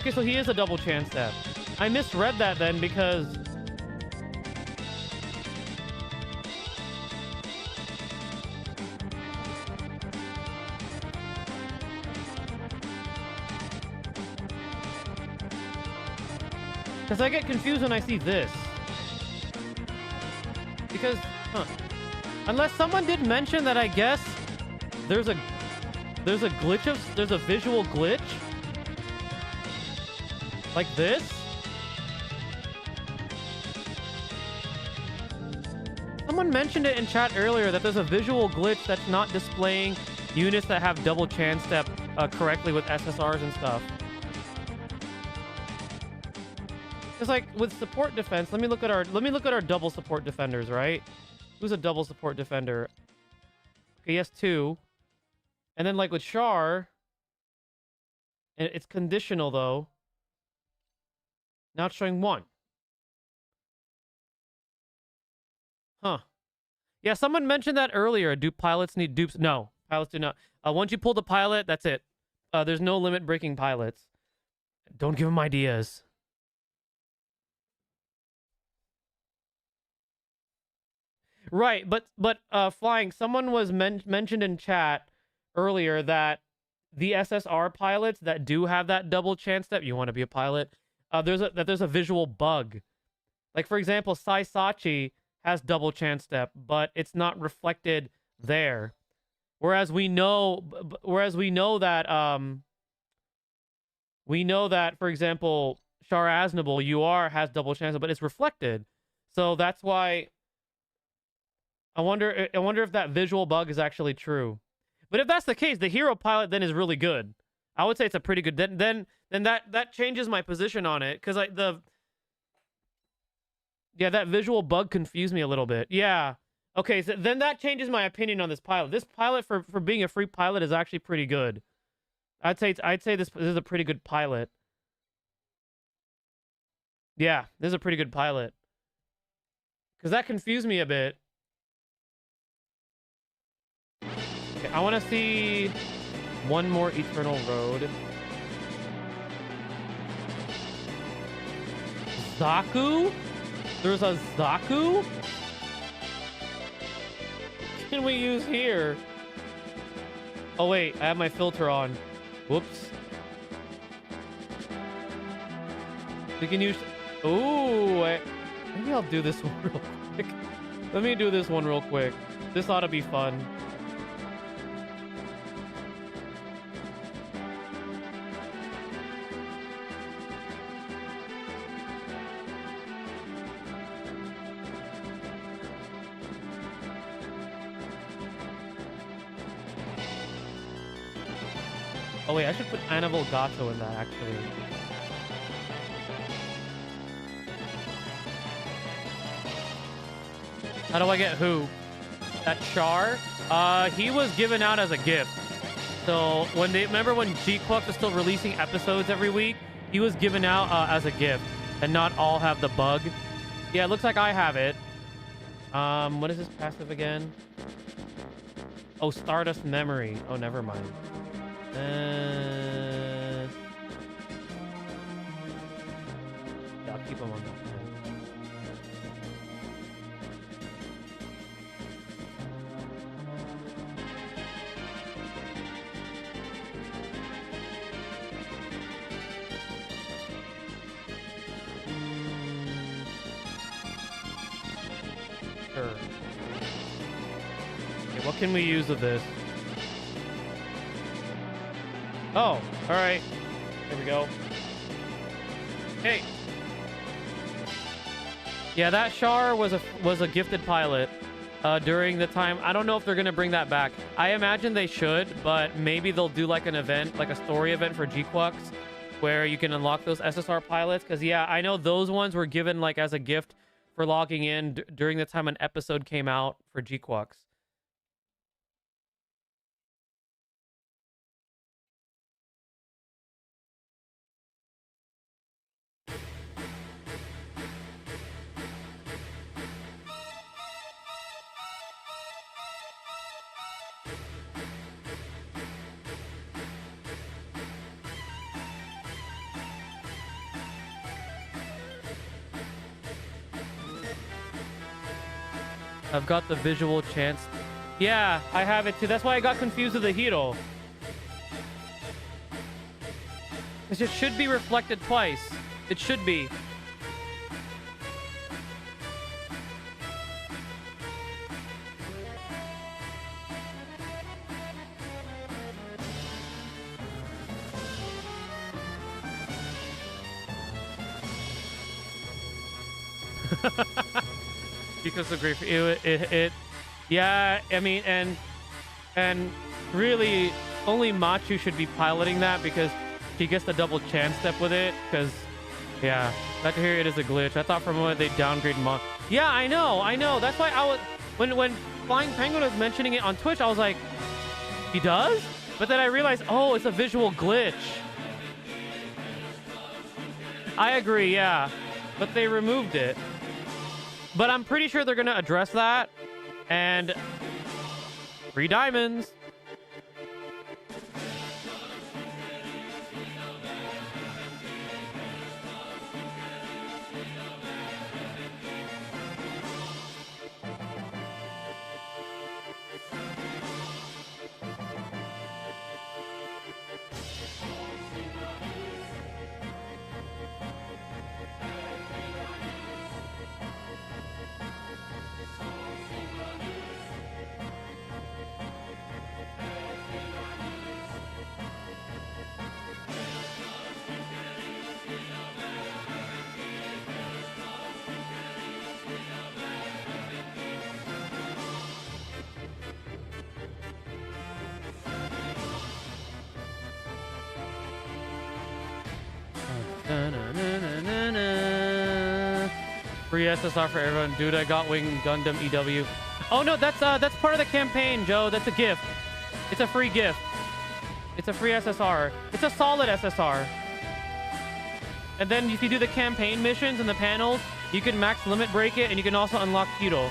Okay, so he is a double chance step. I misread that then because... Because I get confused when I see this. Because, unless someone did mention that I guess there's a glitch of... There's a visual glitch? Like this? Someone mentioned it in chat earlier that there's a visual glitch that's not displaying units that have double chance step correctly with SSRs and stuff. It's like with support defense. Let me look at our double support defenders, right? Who's a double support defender? Okay, yes, 2. And then like with Char, and it's conditional though. Now it's showing 1. Huh. Yeah, someone mentioned that earlier. Do pilots need dupes? No, pilots do not. Once you pull the pilot, that's it. There's no limit breaking pilots. Don't give them ideas. Right, but flying. Someone was mentioned in chat earlier that the SSR pilots that do have that double chance step. You want to be a pilot? There's a visual bug. Like for example, Saisachi has double chance step, but it's not reflected there. Whereas we know that for example, Char Aznable UR has double chance step, but it's reflected. So that's why I wonder if that visual bug is actually true. But if that's the case, the hero pilot then is really good. I would say it's a pretty good. Then that changes my position on it because that visual bug confused me a little bit. Yeah. Okay, so then that changes my opinion on this pilot. This pilot for being a free pilot is actually pretty good. I'd say this is a pretty good pilot. Yeah, this is a pretty good pilot. Because that confused me a bit. Okay, I want to see one more Eternal Road. Zaku? There's a Zaku? What can we use here? Oh wait, I have my filter on. Whoops. We can use... Ooh, maybe I'll do this one real quick. Let me do this one real quick. This ought to be fun. Oh wait, I should put Annabelle Gato in that actually. How do I get who? That Char? He was given out as a gift. So remember when G-Cluck was still releasing episodes every week? He was given out as a gift, and not all have the bug. Yeah, it looks like I have it. What is this passive again? Oh, Stardust Memory. Oh, never mind. Yeah, I'll keep them on that. Sure. Okay, what can we use of this? Oh, all right. There we go. Hey. Yeah, that Char was a gifted pilot during the time. I don't know if they're gonna bring that back. I imagine they should, but maybe they'll do like an event, like a story event for G-Clucks, where you can unlock those SSR pilots. Because yeah, I know those ones were given like as a gift for logging in during the time an episode came out for G-Clucks. I've got the visual chance. Yeah, I have it too. That's why I got confused with the hero. Because it should be reflected twice. It should be. Because agree for you, yeah, I mean, and really only Machu should be piloting that because he gets the double chance step with it. Because yeah, back here it is a glitch. I thought for a moment they downgrade yeah, I know. That's why I was when Flying Penguin was mentioning it on Twitch, I was like, he does? But then I realized, oh, it's a visual glitch. I agree, yeah, but they removed it. But I'm pretty sure they're gonna address that. And 3 diamonds. Free SSR for everyone. Dude, I got Wing Gundam EW. Oh no, that's part of the campaign, Joe. That's a gift. It's a free gift. It's a free SSR. It's a solid SSR. And then if you do the campaign missions and the panels, you can max limit break it, and you can also unlock Kito.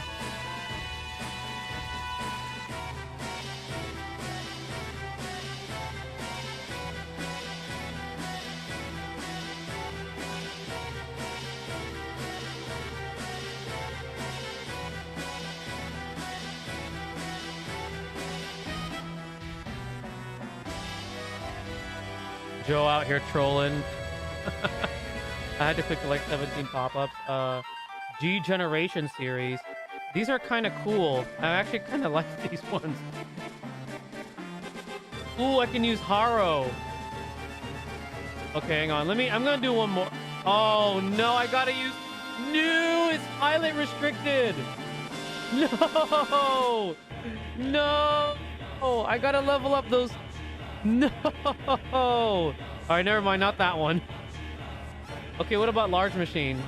Joe out here trolling. I had to click like 17 pop-ups. G Generation series. These are kind of cool. I actually kind of like these ones. Ooh, I can use Haro. Okay, hang on. I'm gonna do one more. Oh no, I gotta use. No, it's pilot restricted. No, no. Oh, I gotta level up those. No. All right, never mind. Not that one. Okay, what about large machine?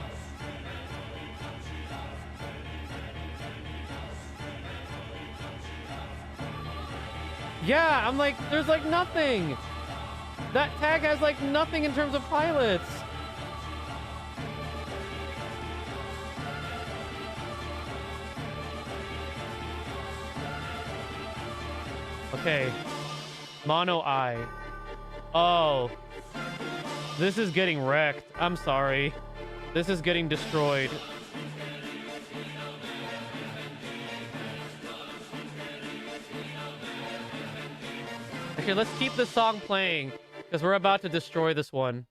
Yeah, I'm like, there's like nothing. That tag has like nothing in terms of pilots. Okay. Mono eye. Oh. This is getting wrecked. I'm sorry. This is getting destroyed. Okay, let's keep the song playing because we're about to destroy this one.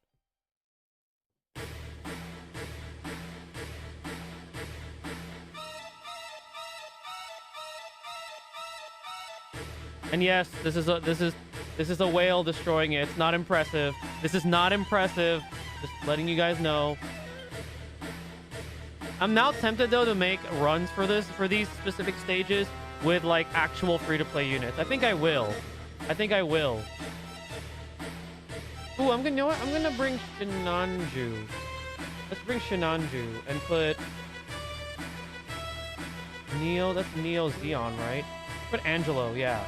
And yes, this is a whale destroying it. It's not impressive. This is not impressive. Just letting you guys know. I'm now tempted though to make runs for these specific stages with like actual free-to-play units. I think I will. Ooh, you know what? I'm gonna bring Shinanju. Let's bring Shinanju and put Neo. That's Neo Xeon, right? Put Angelo, yeah.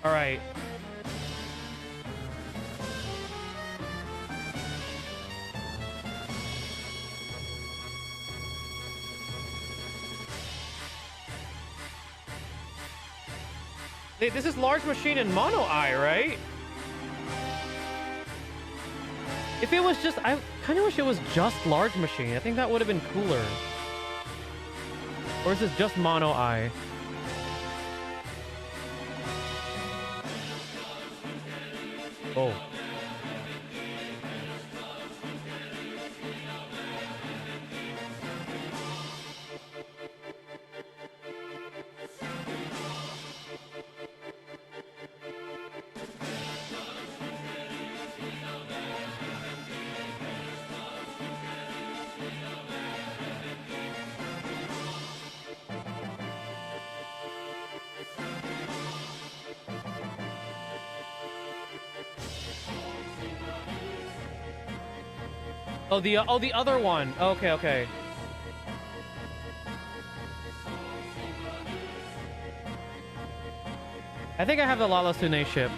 All right. This is large machine and mono eye, right? If it was just, I kind of wish it was just large machine. I think that would have been cooler. Or is this just mono eye? Oh. Oh, the other one. Okay, okay. I think I have the Lala Sune ship.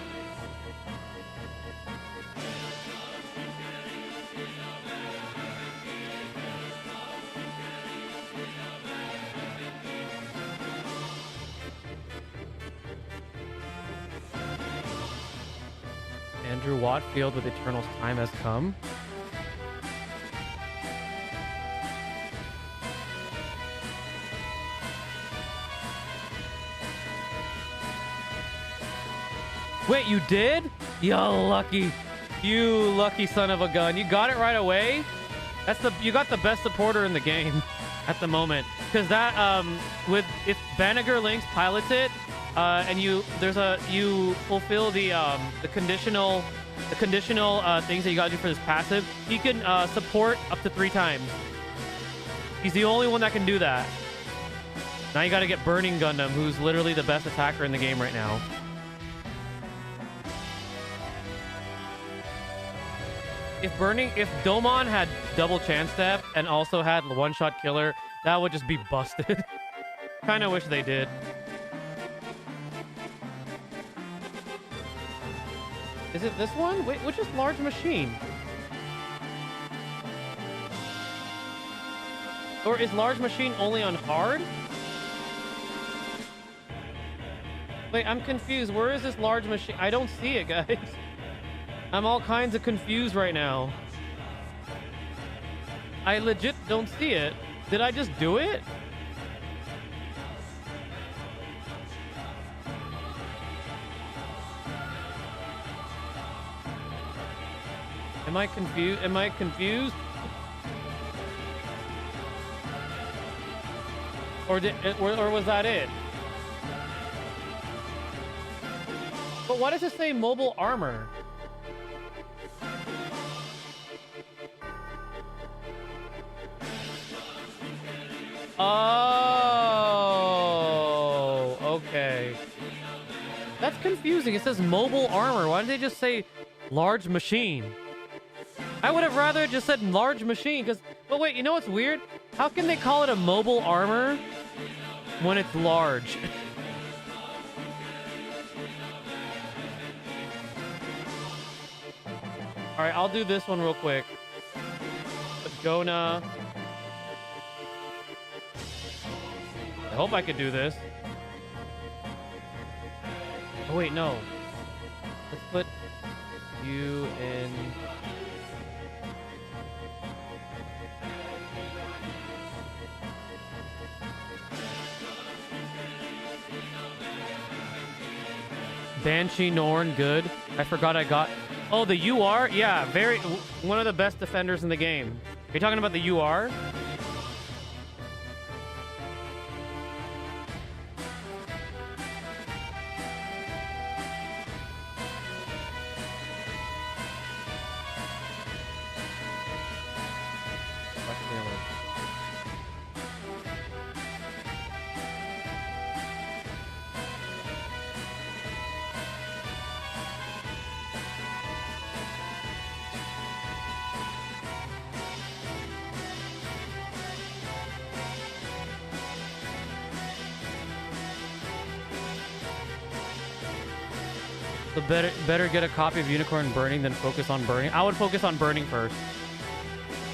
Andrew Watfield with Eternal's Time Has Come. Wait, you did? You lucky son of a gun. You got it right away? You got the best supporter in the game at the moment. Because that if Banagher Lynx pilots it, and you fulfill the conditional things that you gotta do for this passive, he can support up to 3 times. He's the only one that can do that. Now you gotta get Burning Gundam, who's literally the best attacker in the game right now. If Domon had double chance step and also had one-shot killer, that would just be busted. Kinda wish they did. Is it this one? Wait, which is large machine? Or is large machine only on hard? Wait, I'm confused. Where is this large machine? I don't see it, guys. I'm all kinds of confused right now. I legit don't see it. Did I just do it? Am I confused? Am I confused? Or was that it? But why does it say mobile armor? Oh, okay. That's confusing. It says mobile armor. Why did they just say large machine? I would have rather just said large machine because... But wait, you know what's weird? How can they call it a mobile armor when it's large? Alright, I'll do this one real quick. Jonah... I hope I could do this. Oh wait, no. Let's put you in... Banshee Norn, good. I forgot I got... Oh, the UR? Yeah, one of the best defenders in the game. Are you talking about the UR? So better get a copy of Unicorn Burning than focus on Burning. I would focus on Burning first.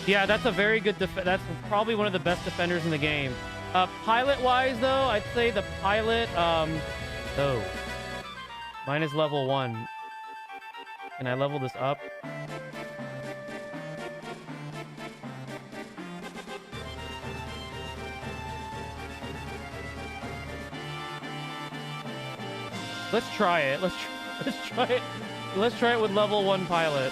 Yeah, that's a very good that's probably one of the best defenders in the game. Pilot-wise, though, I'd say the pilot... Oh. Mine is level 1. Can I level this up? Let's try it. Let's try it. Let's try it with level 1 pilot.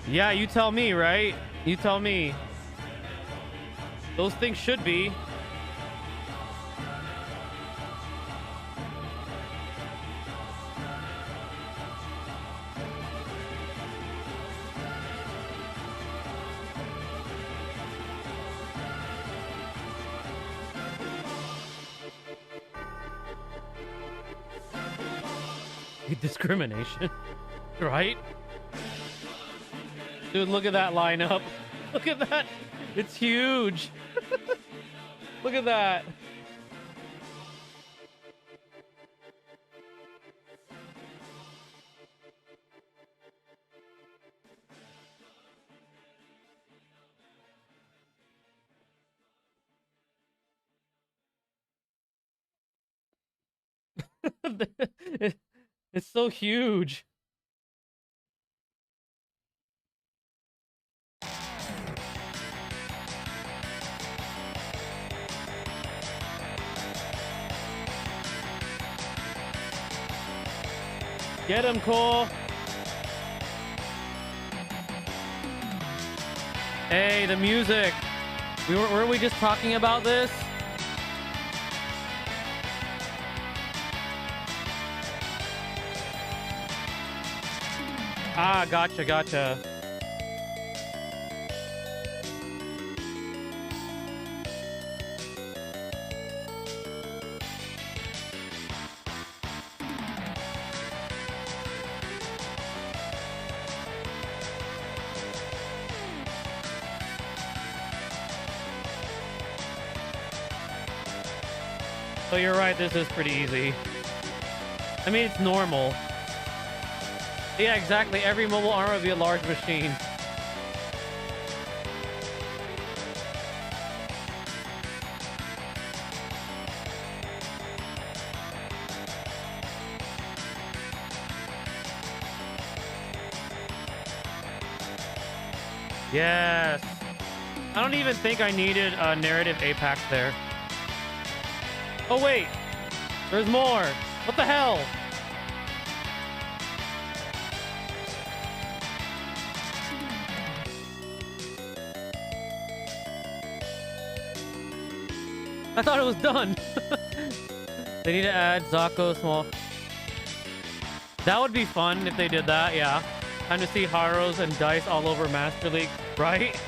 Yeah, you tell me, right? You tell me. Those things should be. Discrimination, right? Dude, look at that lineup. Look at that. It's huge. Look at that. It's so huge. Get him, Cole. Hey, the music. Weren't we just talking about this? Ah, gotcha. So you're right, this is pretty easy. I mean, it's normal. Yeah, exactly. Every mobile arm would be a large machine. Yes. I don't even think I needed a narrative apex there. Oh, wait. There's more. What the hell? I thought it was done. They need to add Zako small. That would be fun if they did that, yeah. Time to see Haros and Dice all over Master League, right?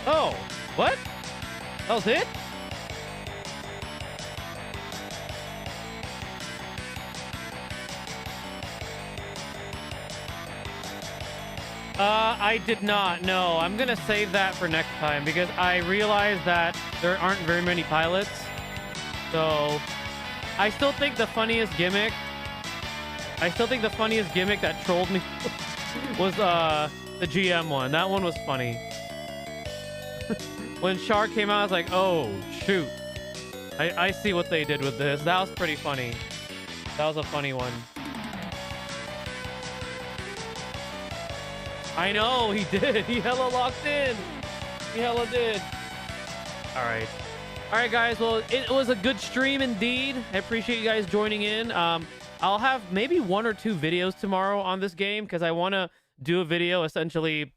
Oh, what? That was it? I did not. No, I'm gonna save that for next time because I realized that there aren't very many pilots. So, I still think the funniest gimmick that trolled me was the GM one. That one was funny. When Shark came out, I was like, oh, shoot. I see what they did with this. That was pretty funny. That was a funny one. I know, he did. He hella locked in. He hella did. All right. All right, guys. Well, it was a good stream indeed. I appreciate you guys joining in. I'll have maybe 1 or 2 videos tomorrow on this game because I want to do a video essentially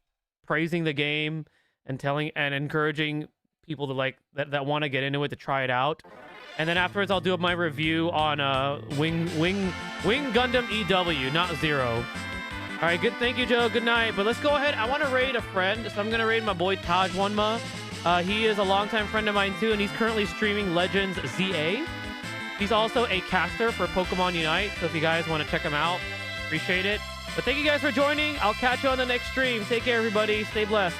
praising the game and telling and encouraging people to that want to get into it to try it out. And then afterwards, I'll do my review on Wing Gundam EW, not Zero. All right, good. Thank you, Joe. Good night. But let's go ahead. I want to raid a friend, so I'm gonna raid my boy Taj Wanma. He is a longtime friend of mine too, and he's currently streaming Legends ZA. He's also a caster for Pokemon Unite, so if you guys want to check him out, appreciate it. But thank you guys for joining. I'll catch you on the next stream. Take care, everybody. Stay blessed.